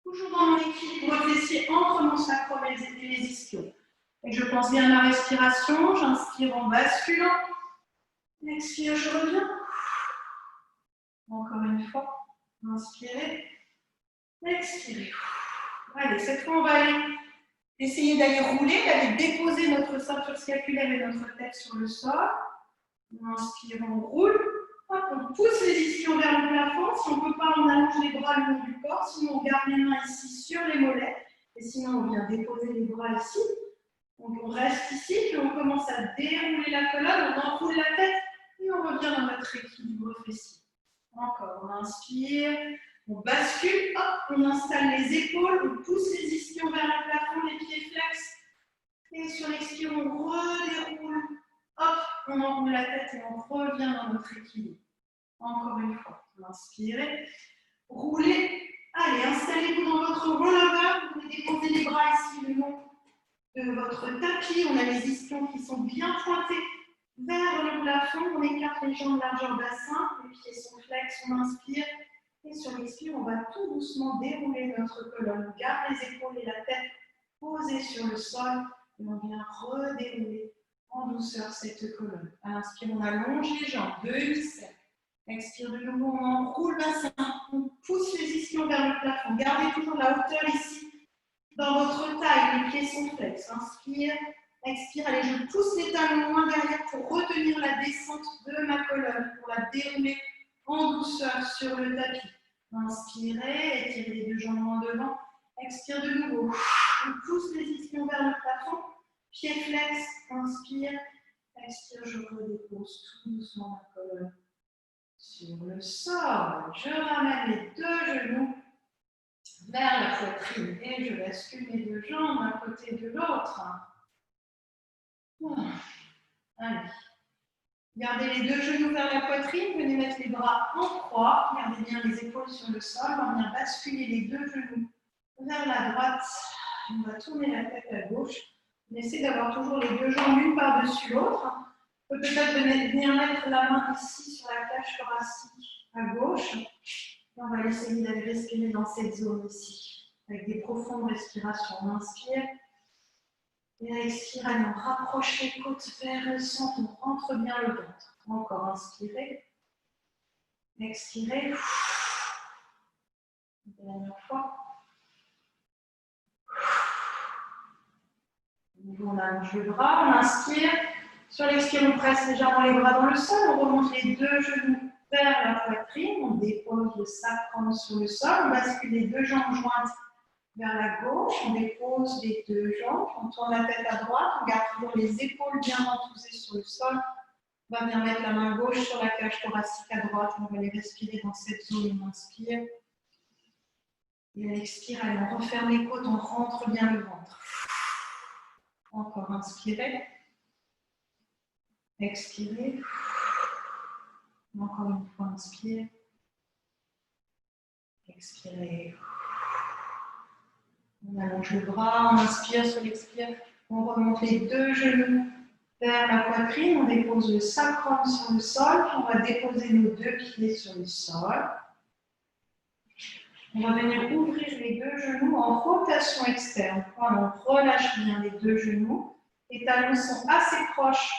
Toujours dans mon équilibre fessier entre mon sacrum et les ischios. Et je pense bien à ma respiration. J'inspire en basculant. Expire, je reviens. Encore une fois. Inspirez. Expirez. Allez, cette fois, on va aller essayer d'aller rouler, d'aller déposer notre ceinture scapulaire et notre tête sur le sol. On inspire, on roule. Hop, on pousse les ischions vers le plafond. Si on ne peut pas, on allonge les bras le long du corps. Sinon, on garde les mains ici sur les mollets. Et sinon, on vient déposer les bras ici. Donc, on reste ici, puis on commence à dérouler la colonne, on enroule la tête. Et on revient dans notre équilibre fessier. Encore, on inspire, on bascule, hop, on installe les épaules, on pousse les ischions vers le plafond, les pieds flex. Et sur l'expire, on redéroule, hop, on enroule la tête et on revient dans notre équilibre. Encore une fois, inspirez, roulez. Allez, installez-vous dans votre rollover, vous pouvez déposer les bras ici le long de votre tapis. On a les ischions qui sont bien pointés vers le plafond, on écarte les jambes largeur bassin, les pieds sont flex, on inspire, et sur l'expire, on va tout doucement dérouler notre colonne. On garde les épaules et la tête posées sur le sol, et on vient redérouler en douceur cette colonne. À l'inspire, on allonge les jambes, demi-cercle. Expire de nouveau, on enroule le bassin, on pousse les ischions vers le plafond. Gardez toujours la hauteur ici, dans votre taille, les pieds sont flex. Inspire. Expire, allez, je pousse les talons loin derrière pour retenir la descente de ma colonne, pour la dérouler en douceur sur le tapis. Inspirez, étirez les 2 jambes en devant. Expire de nouveau. On pousse les ischions vers le plafond. Pied flex, inspire. Expire, je redépose tout doucement ma colonne sur le sol. Je ramène les 2 genoux vers la poitrine et je bascule les 2 jambes d'un côté de l'autre. Allez. Gardez les 2 genoux vers la poitrine, venez mettre les bras en croix, gardez bien les épaules sur le sol, on vient basculer les 2 genoux vers la droite, on va tourner la tête à gauche, on essaie d'avoir toujours les 2 jambes l'une par-dessus l'autre, on peut peut-être venir mettre la main ici sur la cage thoracique à gauche, et on va essayer d'aller respirer dans cette zone ici, avec des profondes respirations, on inspire. Et expire, allez, on rapproche les côtes vers le centre, on rentre bien le ventre. Encore, inspirez. Expirez. Dernière fois. On allonge le bras, on inspire. Sur l'expire, on presse légèrement les bras dans le sol, on remonte les 2 genoux vers la poitrine, on dépose le sacrum sur le sol, on bascule les 2 jambes jointes vers la gauche, on dépose les deux jambes, on tourne la tête à droite, on garde toujours les épaules bien ventousées sur le sol. On va venir mettre la main gauche sur la cage thoracique à droite, on va aller respirer dans cette zone, on inspire. Et on expire, allez, on referme les côtes, on rentre bien le ventre. Encore, inspirez. Expirez. Encore une fois, inspire. Expirez. On allonge le bras, on inspire sur l'expire. On remonte les deux genoux vers la poitrine. On dépose le sacrum sur le sol. On va déposer nos deux pieds sur le sol. On va venir ouvrir les deux genoux en rotation externe. Voilà, on relâche bien les deux genoux. Les talons sont assez proches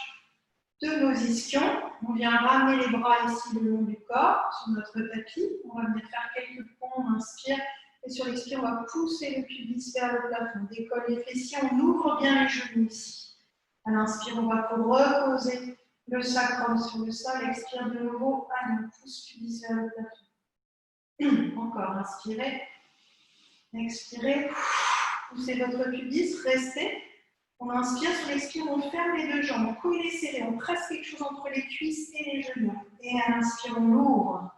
de nos ischions. On vient ramener les bras ici le long du corps, sur notre tapis. On va venir faire quelques ponts, on inspire. Et sur l'expire, on va pousser le pubis vers le plafond. On décolle les fessiers, on ouvre bien les genoux ici. À l'inspire, on va reposer le sacrum sur le sol. Expire de nouveau. Allez, on pousse le pubis vers le plafond. Encore, inspirez, expirez, poussez votre pubis, restez. On inspire, sur l'expire, on ferme les deux jambes, couilles serrées, on presse quelque chose entre les cuisses et les genoux. Et à l'inspire, on ouvre.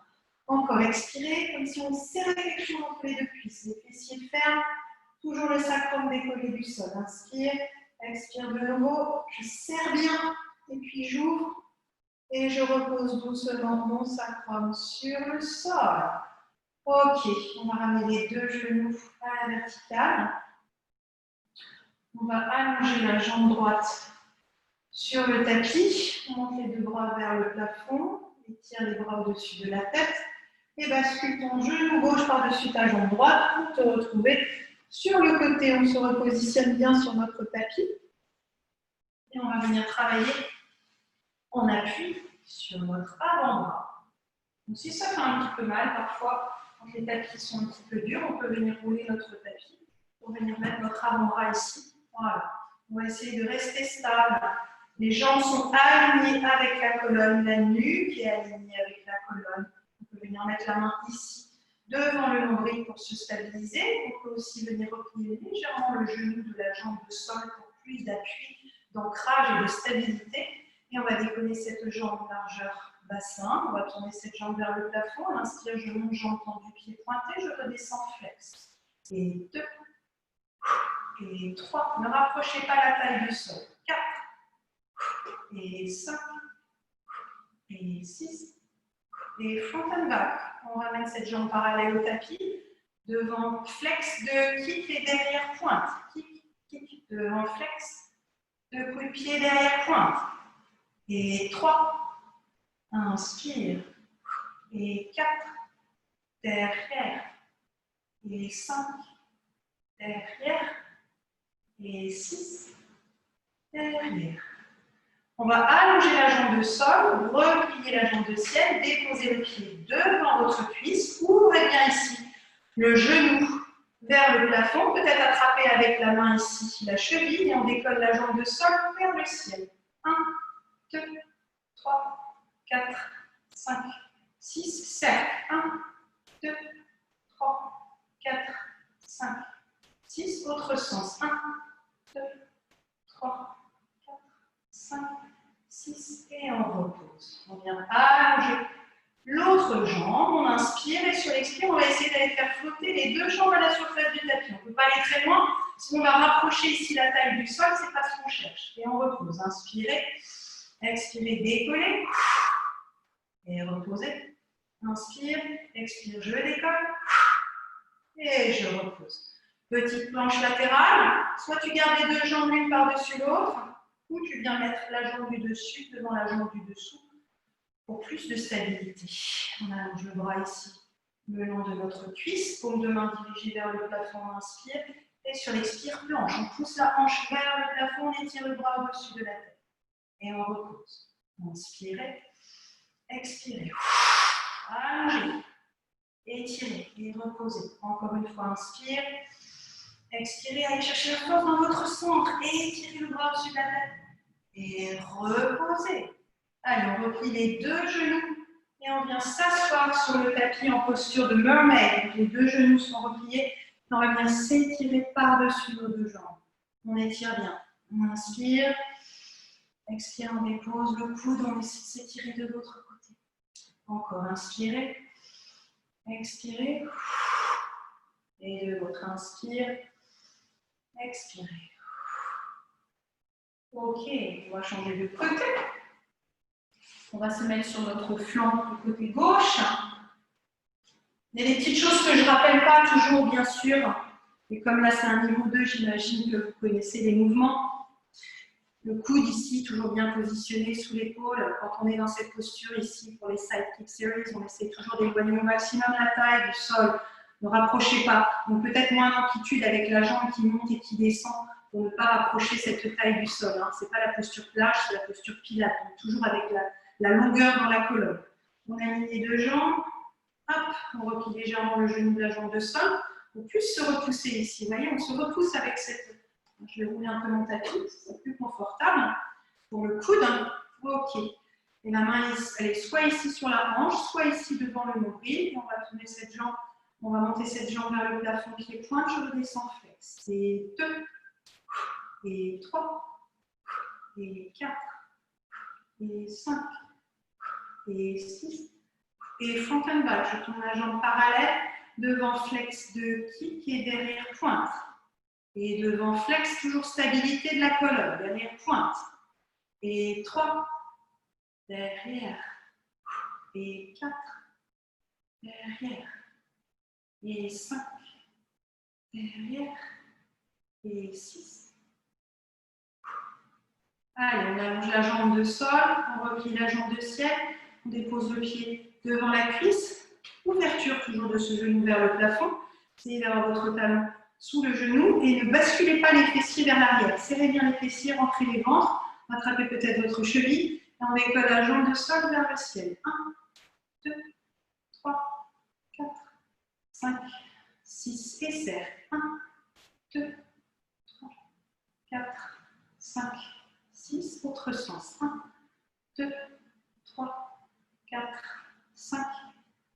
Encore, expirez, comme si on serrait quelque chose entre les deux cuisses. Les fessiers ferment, toujours le sacrum décollé du sol. Inspire, expire de nouveau, je serre bien, et puis j'ouvre. Et je repose doucement mon sacrum sur le sol. Ok, on va ramener les deux genoux à la verticale. On va allonger la jambe droite sur le tapis. On monte les deux bras vers le plafond. Étire les bras au-dessus de la tête. Et bascule ton genou gauche par-dessus ta jambe droite pour te retrouver sur le côté. On se repositionne bien sur notre tapis. Et on va venir travailler en appui sur notre avant-bras. Donc si ça fait un petit peu mal parfois, quand les tapis sont un petit peu durs, on peut venir rouler notre tapis pour venir mettre notre avant-bras ici. Voilà. On va essayer de rester stable. Les jambes sont alignées avec la colonne, la nuque est alignée avec la colonne. On peut venir mettre la main ici, devant le nombril pour se stabiliser. On peut aussi venir replier légèrement le genou de la jambe au sol pour plus d'appui, d'ancrage et de stabilité. Et on va décoller cette jambe largeur bassin. On va tourner cette jambe vers le plafond. À l'inspire, je monte, jambe tendue, pied pointé. Je redescends, flex. Et 2. Et 3. Ne rapprochez pas la taille du sol. 4. Et 5. Et 6. Et front and back. On ramène cette jambe parallèle au tapis. Devant, flex de kick et derrière pointe. Kick, kick. Devant, flex. De coup de pied derrière pointe. Et 3. Inspire. Et 4. Derrière. Et 5. Derrière. Et 6. Derrière. On va allonger la jambe de sol, replier la jambe de ciel, déposer le pied devant votre cuisse. Ouvrez bien ici le genou vers le plafond, peut-être attraper avec la main ici la cheville et on décolle la jambe de sol vers le ciel. 1, 2, 3, 4, 5, 6, 7. 1, 2, 3, 4, 5, 6. Autre sens. 1, 2, 3, 4, 5, 6. Et on repose. On vient allonger l'autre jambe. On inspire et sur l'expire, on va essayer d'aller faire flotter les deux jambes à la surface du tapis. On ne peut pas aller très loin. Si on va rapprocher ici la taille du sol, ce n'est pas ce qu'on cherche. Et on repose. Inspirez. Expirez, décollez. Et reposez. Inspire, expire, je décolle. Et je repose. Petite planche latérale. Soit tu gardes les deux jambes l'une par-dessus l'autre, ou tu viens mettre la jambe du dessus devant la jambe du dessous pour plus de stabilité. On allonge le bras ici, le long de notre cuisse. Paume de main dirigée vers le plafond, on inspire. Et sur l'expire, planche. On pousse la hanche vers le plafond, on étire le bras au-dessus de la tête. Et on repose. Inspirez, expirez. Allongez, étirez et reposez. Encore une fois, inspire, expirez, allez chercher la force dans votre centre et étirez le bras au-dessus de la tête. Et reposez. Allez, on replie les deux genoux et on vient s'asseoir sur le tapis en posture de mermaid. Les deux genoux sont repliés On va venir s'étirer par-dessus nos deux jambes. On étire bien. On inspire. Expire, on dépose le coude. On essaie de s'étirer de l'autre côté. Encore, inspirez. Expirez. Et de l'autre, inspire. Expirez. Ok, on va changer de côté. On va se mettre sur notre flanc du côté gauche. Il y a des petites choses que je ne rappelle pas toujours, bien sûr. Et comme là, c'est un niveau 2, j'imagine que vous connaissez les mouvements. Le coude ici, toujours bien positionné sous l'épaule. Quand on est dans cette posture ici, pour les side kick series, on essaie toujours d'éloigner au maximum la taille du sol. Ne rapprochez pas. Donc peut-être moins d'amplitude avec la jambe qui monte et qui descend pour ne pas rapprocher cette taille du sol. Hein. Ce n'est pas la posture plage, c'est la posture pilate. Donc toujours avec la longueur dans la colonne. On aligne les deux jambes. Hop, on replie légèrement le genou de la jambe de sol. On puisse se repousser ici. Vous voyez, on se repousse avec cette... Je vais rouler un peu mon tapis, c'est plus confortable. Pour le coude, ok. Et la main, elle est soit ici sur la hanche, soit ici devant le nombril. Et on va tourner cette jambe, on va monter cette jambe vers le plafond, pied-pointe, je redescends flex. Et 2, et 3, et 4, et 5, et 6. Et front and back, je tourne la jambe parallèle, devant flex de kick et derrière pointe. Et devant flex, toujours stabilité de la colonne, derrière pointe. Et 3, derrière. Et 4, derrière. Et 5, derrière. Et 6. Allez, on allonge la jambe de sol, on replie la jambe de ciel, on dépose le pied devant la cuisse. Ouverture toujours de ce genou vers le plafond. Essayez d'avoir votre talon sous le genou et ne basculez pas les fessiers vers l'arrière. Serrez bien les fessiers, rentrez les ventres, attrapez peut-être votre cheville et on décolle la jambe de sol vers le ciel. 1, 2, 3, 4, 5, 6 et serre. 1, 2, 3, 4, 5, 6. Autre sens. 1, 2, 3, 4, 5,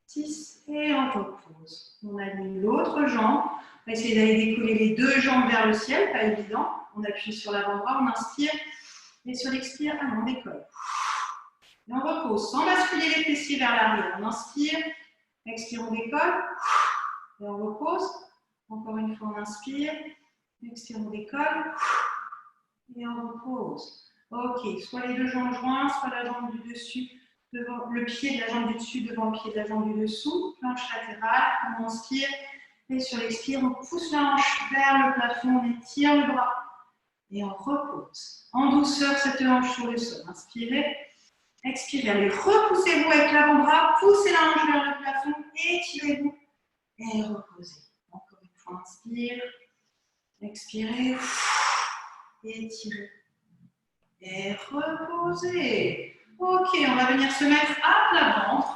6 et on repose. On aligne l'autre jambe. On va essayer d'aller décoller les deux jambes vers le ciel, pas évident. On appuie sur l'avant-bras, on inspire. Et sur l'expire, on décolle. Et on repose sans basculer les fessiers vers l'arrière. On inspire, expire, on décolle. Et on repose. Encore une fois, on inspire, expire, on décolle. Et on repose. Ok, soit les deux jambes jointes, soit la jambe du dessus, devant le pied de la jambe du dessus devant le pied de la jambe du dessous. Planche latérale, on inspire. Et sur l'expire, on pousse la hanche vers le plafond, on étire le bras. Et on repose. En douceur, cette hanche sur le sol. Inspirez. Expirez. Allez, repoussez-vous avec l'avant-bras. Poussez la hanche vers le plafond. Étirez-vous. Et reposez. Encore une fois, inspire. Expirez. Étirez. Et reposez. Ok, on va venir se mettre à plat ventre.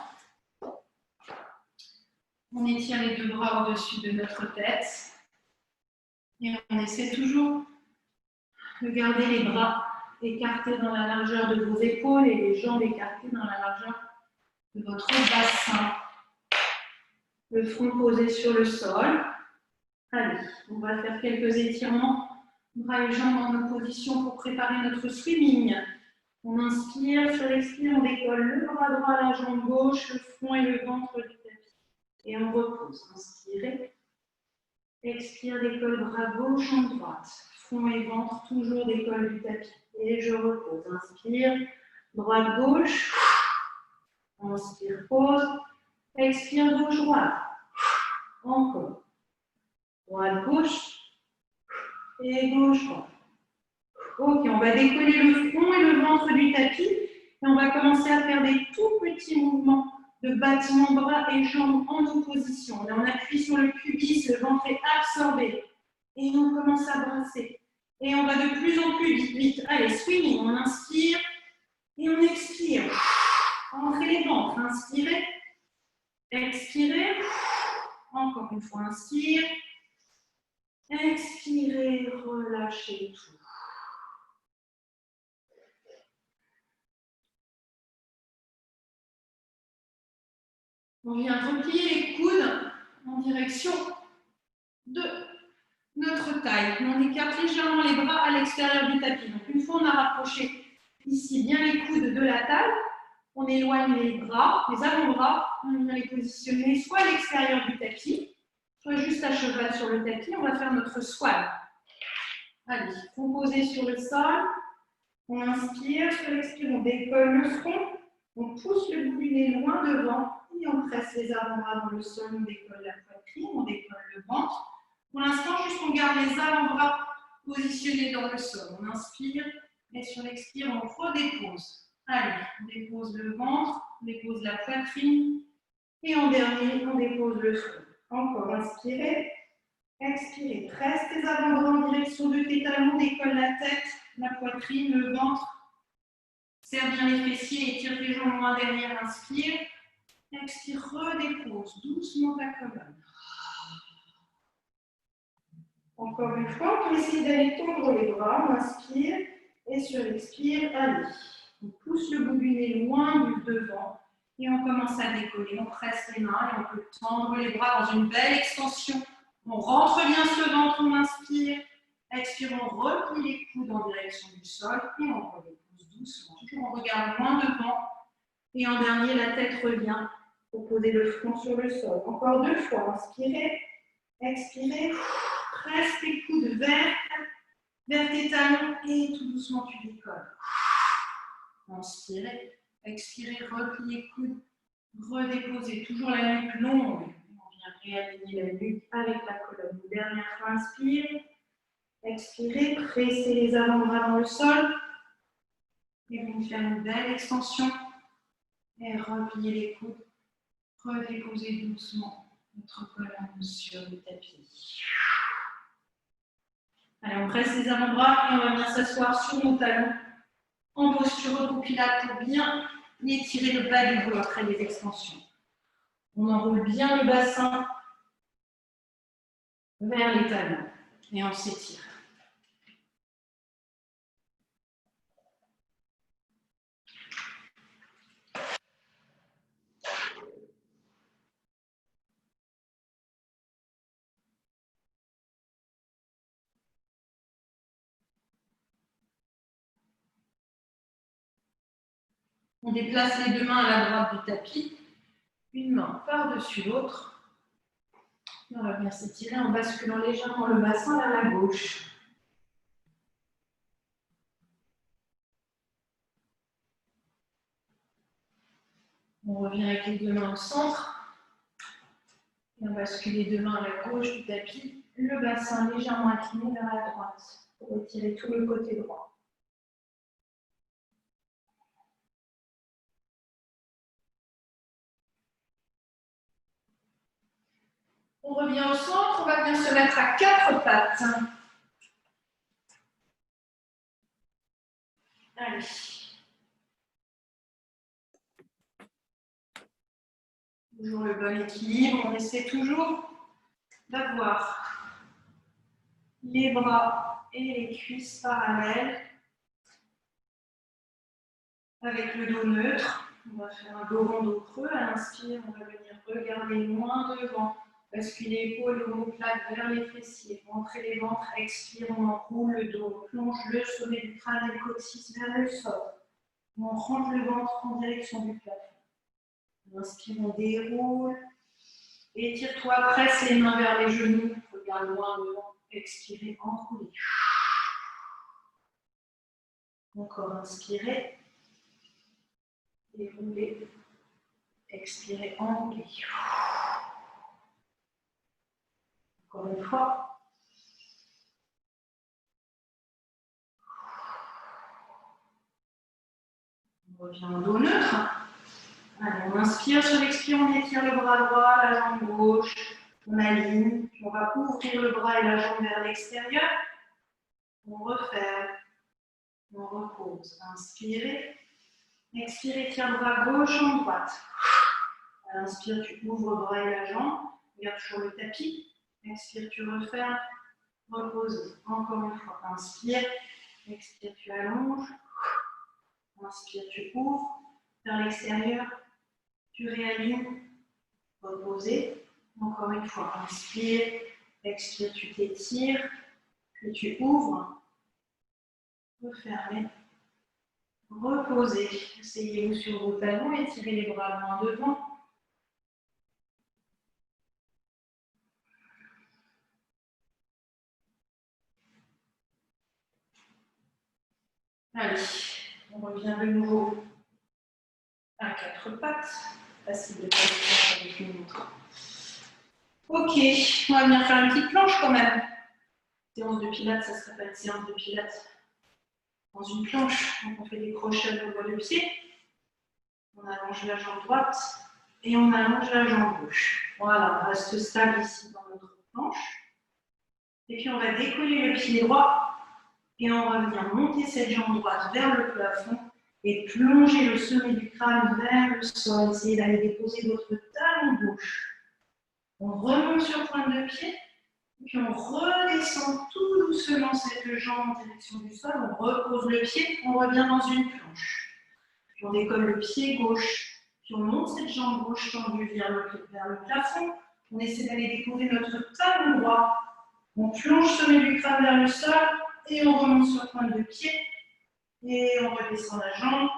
On étire les deux bras au-dessus de notre tête. Et on essaie toujours de garder les bras écartés dans la largeur de vos épaules et les jambes écartées dans la largeur de votre bassin. Le front posé sur le sol. Allez, on va faire quelques étirements. Bras et jambes en opposition pour préparer notre swimming. On inspire, sur l'expire, on décolle le bras droit, la jambe gauche, le front et le ventre du tapis. Et on repose. Inspirez. Expire, décolle bras gauche, jambe droite. Front et ventre, toujours décolle du tapis. Et je repose. Inspire, droite, gauche. Inspire, pause. Expire, gauche, droite. Encore. Droite, gauche. Et gauche, droite. Ok, on va décoller le front et le ventre du tapis. Et on va commencer à faire des tout petits mouvements de battement bras et jambes en opposition. Là, on appuie sur le pubis, le ventre est absorbé. Et on commence à brasser. Et on va de plus en plus vite. Allez, swimming, on inspire et on expire. Entrez les ventres, inspirez. Expirez. Encore une fois, inspire. Expirez, relâchez tout. On vient replier les coudes en direction de notre taille. On écarte légèrement les bras à l'extérieur du tapis. Donc, une fois on a rapproché ici bien les coudes de la table, on éloigne les bras, les avant-bras, on vient les positionner soit à l'extérieur du tapis, soit juste à cheval sur le tapis. On va faire notre swan. Allez, vous posez sur le sol, on inspire, sur l'expire, on décolle le front, on pousse le bout du nez loin devant et on presse les avant-bras dans le sol, on décolle la poitrine, on décolle le ventre. Pour l'instant, juste on garde les avant-bras positionnés dans le sol. On inspire et sur l'expire, on redépose. Allez, on dépose le ventre, on dépose la poitrine et en dernier, on dépose le front. Encore, inspirez, expirez. Presse tes avant-bras en direction de tes talons, décolle la tête, la poitrine, le ventre. Serre bien les fessiers, étire les jambes loin derrière, inspire. Expire, redépose doucement ta colonne. Encore une fois, on peut essayer d'aller tendre les bras, on inspire et sur l'expire, allez. On pousse le bout du nez loin du devant et on commence à décoller. On presse les mains et on peut tendre les bras dans une belle extension. On rentre bien ce ventre, on inspire. Expire, on replie les coudes en direction du sol et on redépose doucement. Toujours on regarde loin devant. Et en dernier, la tête revient pour poser le front sur le sol. Encore 2 fois, inspirez, expirez. Presse tes coudes vers tes talons et tout doucement tu décolles. Inspirez, expirez, repliez les coudes, redéposez. Toujours la nuque longue. On vient réaligner la nuque avec la colonne. Une dernière fois, inspire, expirez, pressez les avant-bras dans le sol. Et vous faire une belle extension. Et repliez les coudes, redéposez doucement votre colonne sur le tapis. Allez, on presse les avant-bras et on va bien s'asseoir sur nos talons en posture autopilate pour bien étirer le bas du dos après les extensions. On enroule bien le bassin vers les talons et on s'étire. On déplace les 2 mains à la droite du tapis, une main par-dessus l'autre. On va bien s'étirer en basculant légèrement le bassin vers la gauche. On revient avec les 2 mains au centre. Et on bascule les 2 mains à la gauche du tapis, le bassin légèrement incliné vers la droite pour retirer tout le côté droit. On revient au centre, on va bien se mettre à 4 pattes. Allez. Toujours le bon équilibre, on essaie toujours d'avoir les bras et les cuisses parallèles avec le dos neutre. On va faire un dos rond, dos creux. À l'inspire, on va venir regarder loin devant. Basculer épaules et omoplates vers les fessiers. Rentrer les ventres, expire, on enroule le dos. On plonge le sommet du crâne et le coccyx vers le sol. On range le ventre en direction du plafond. On inspire, on déroule. Étire-toi, presse les mains vers les genoux. Regarde loin devant. Expirez, enroulez. Encore inspirez. Déroulez. Expirez, enroulez. Encore une fois. On revient au dos neutre. Allez, on inspire, sur l'expire, on étire le bras droit, la jambe gauche. On aligne. On va ouvrir le bras et la jambe vers l'extérieur. On referme. On repose. Inspirez. Expirez, tire bras gauche en droite. Inspire, tu ouvres le bras et la jambe. Regarde sur le tapis. Expire, tu refermes. Repose. Encore une fois. Inspire. Expire, tu allonges. Inspire, tu ouvres vers l'extérieur. Tu réalignes. Reposez. Encore une fois. Inspire. Expire, tu t'étires, puis tu ouvres. Refermez. Reposez. Asseyez-vous sur vos talons et tirez les bras loin devant. Allez, on revient de nouveau à quatre pattes. Facile de faire avec une montre. Ok, on va venir faire une petite planche quand même. Séance de pilates, ça serait pas une séance de pilates. Dans une planche, donc on fait des crochets au bois de pied. On allonge la jambe droite et on allonge la jambe gauche. Voilà, on reste stable ici dans notre planche. Et puis on va décoller le pied droit et on va venir monter cette jambe droite vers le plafond et plonger le sommet du crâne vers le sol. Essayez d'aller déposer votre talon gauche. On remonte sur pointe de pied, et puis on redescend tout doucement cette jambe en direction du sol. On repose le pied, on revient dans une planche. Puis on décolle le pied gauche, puis on monte cette jambe gauche tendue vers le plafond. On essaie d'aller déposer notre talon droit. On plonge le sommet du crâne vers le sol et on remonte sur pointe de pied. Et on redescend la jambe.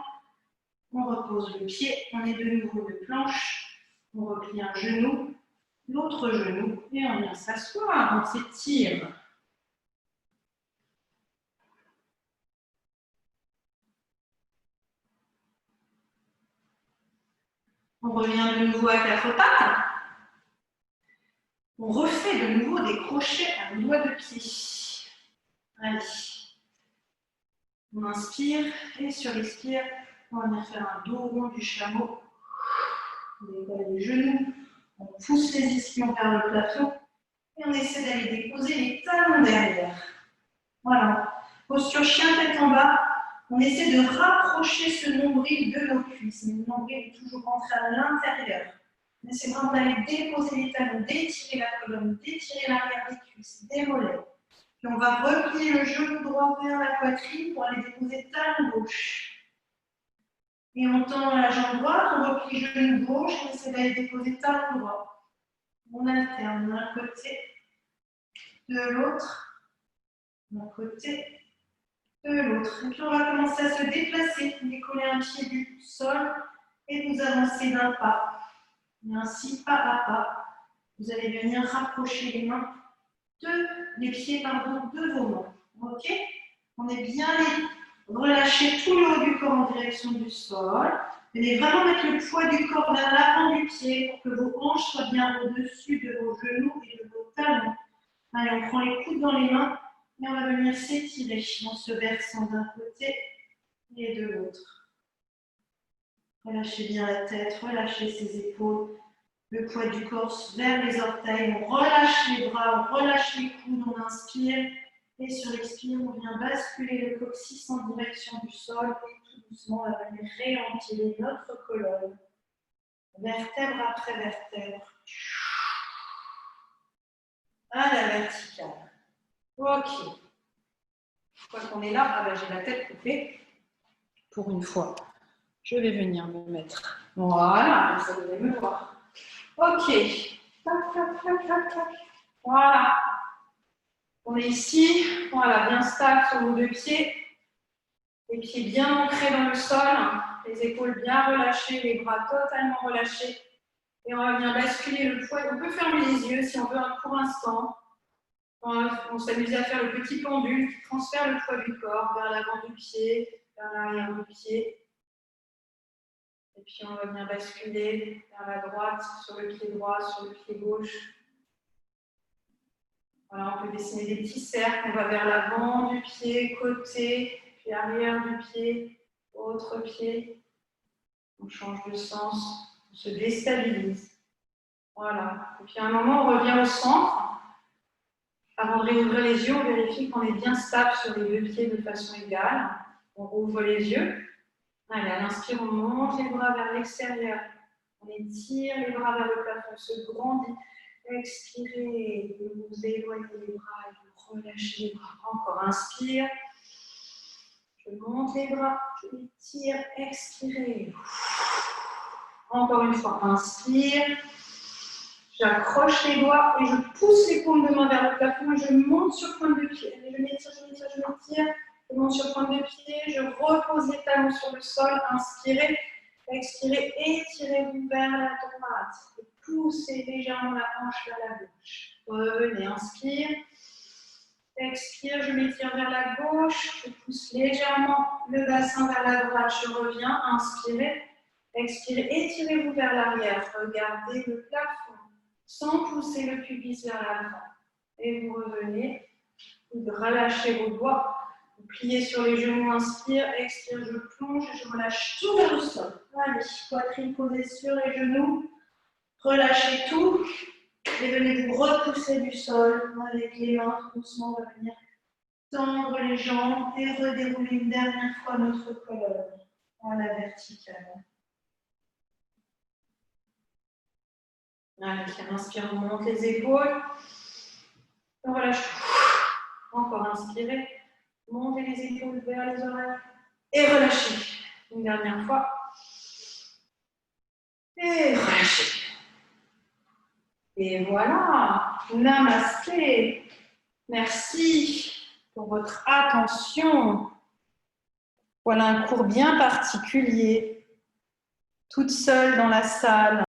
On repose le pied. On est de nouveau de planche. On replie un genou, l'autre genou et on vient s'asseoir. On s'étire. On revient de nouveau à quatre pattes. On refait de nouveau des crochets à doigts de pied. Allez. On inspire et sur l'expire, on va venir faire un dos rond du chameau. On décolle les genoux, on pousse les ischions vers le plafond et on essaie d'aller déposer les talons derrière. Voilà. Posture chien tête en bas. On essaie de rapprocher ce nombril de nos cuisses. Mais le nombril est toujours rentré à l'intérieur. On essaie vraiment d'aller déposer les talons, d'étirer la colonne, d'étirer l'arrière des cuisses, des mollets. Puis on va replier le genou droit vers la poitrine pour aller déposer le talon gauche. Et on tend la jambe droite, on replie le genou gauche, on essaie d'aller déposer le talon droit. On alterne d'un côté, de l'autre, d'un côté, de l'autre. Et puis on va commencer à se déplacer, décoller un pied du sol et vous avancer d'un pas. Et ainsi, pas à pas, vous allez venir rapprocher les mains les pieds de vos mains. Ok? On est bien relâché tout le haut du corps en direction du sol. Vous allez vraiment mettre le poids du corps vers l'avant du pied pour que vos hanches soient bien au-dessus de vos genoux et de vos talons. Allez, on prend les coudes dans les mains et on va venir s'étirer en se versant d'un côté et de l'autre. Relâchez bien la tête, relâchez ses épaules. Le poids du corps vers les orteils, on relâche les bras, on relâche les coudes, on inspire. Et sur l'expire, on vient basculer le coccyx en direction du sol. Et tout doucement, on va venir réempiler notre colonne. Vertèbre après vertèbre. À la verticale. Ok. Une fois qu'on est là, ah ben, j'ai la tête coupée. Pour une fois, je vais venir me mettre. Voilà, ça devrait me voir. Ok. Tac, tac, tac, tac, tac. Voilà. On est ici. Voilà, bien stable sur vos deux pieds. Les pieds bien ancrés dans le sol. Les épaules bien relâchées, les bras totalement relâchés. Et on va venir basculer le poids. On peut fermer les yeux si on veut pour l'instant. On s'amuse à faire le petit pendule qui transfère le poids du corps vers l'avant du pied, vers l'arrière du pied. Et puis on va venir basculer vers la droite, sur le pied droit, sur le pied gauche. Voilà, on peut dessiner des petits cercles. On va vers l'avant du pied, côté, puis arrière du pied, autre pied. On change de sens, on se déstabilise. Voilà. Et puis à un moment, on revient au centre. Avant de réouvrir les yeux, on vérifie qu'on est bien stable sur les deux pieds de façon égale. On rouvre les yeux. Allez, à l'inspire, on monte les bras vers l'extérieur. On étire les bras vers le plafond, on se grandit. Expirez, vous éloignez les bras et vous relâchez les bras. Encore, inspire. Je monte les bras, je les tire, expirez. Encore une fois, inspire. J'accroche les doigts et je pousse les paumes de main vers le plafond et je monte sur pointe de pied. Je m'étire, je m'étire, je m'étire. Je monte sur pointe de pied. Je repose les talons sur le sol. Inspirez. Expirez. Étirez-vous vers la droite. Et poussez légèrement la hanche vers la gauche. Revenez. Inspire. Expire. Je m'étire vers la gauche. Je pousse légèrement le bassin vers la droite. Je reviens. Inspirez. Expirez. Étirez-vous vers l'arrière. Regardez le plafond, sans pousser le pubis vers l'avant. Et vous revenez, vous relâchez vos doigts, vous pliez sur les genoux, inspire, expire, je plonge et je relâche tout vers le sol. Allez, poitrine posée sur les genoux, relâchez tout et venez vous repousser du sol avec les mains, doucement, on va venir tendre les jambes et redérouler une dernière fois notre colonne à la verticale. Allez, inspire, on monte les épaules. On relâche tout. Encore inspirez. Montez les épaules vers les oreilles. Et relâchez. Une dernière fois. Et relâchez. Et voilà. Namasté. Merci pour votre attention. Voilà un cours bien particulier. Toute seule dans la salle.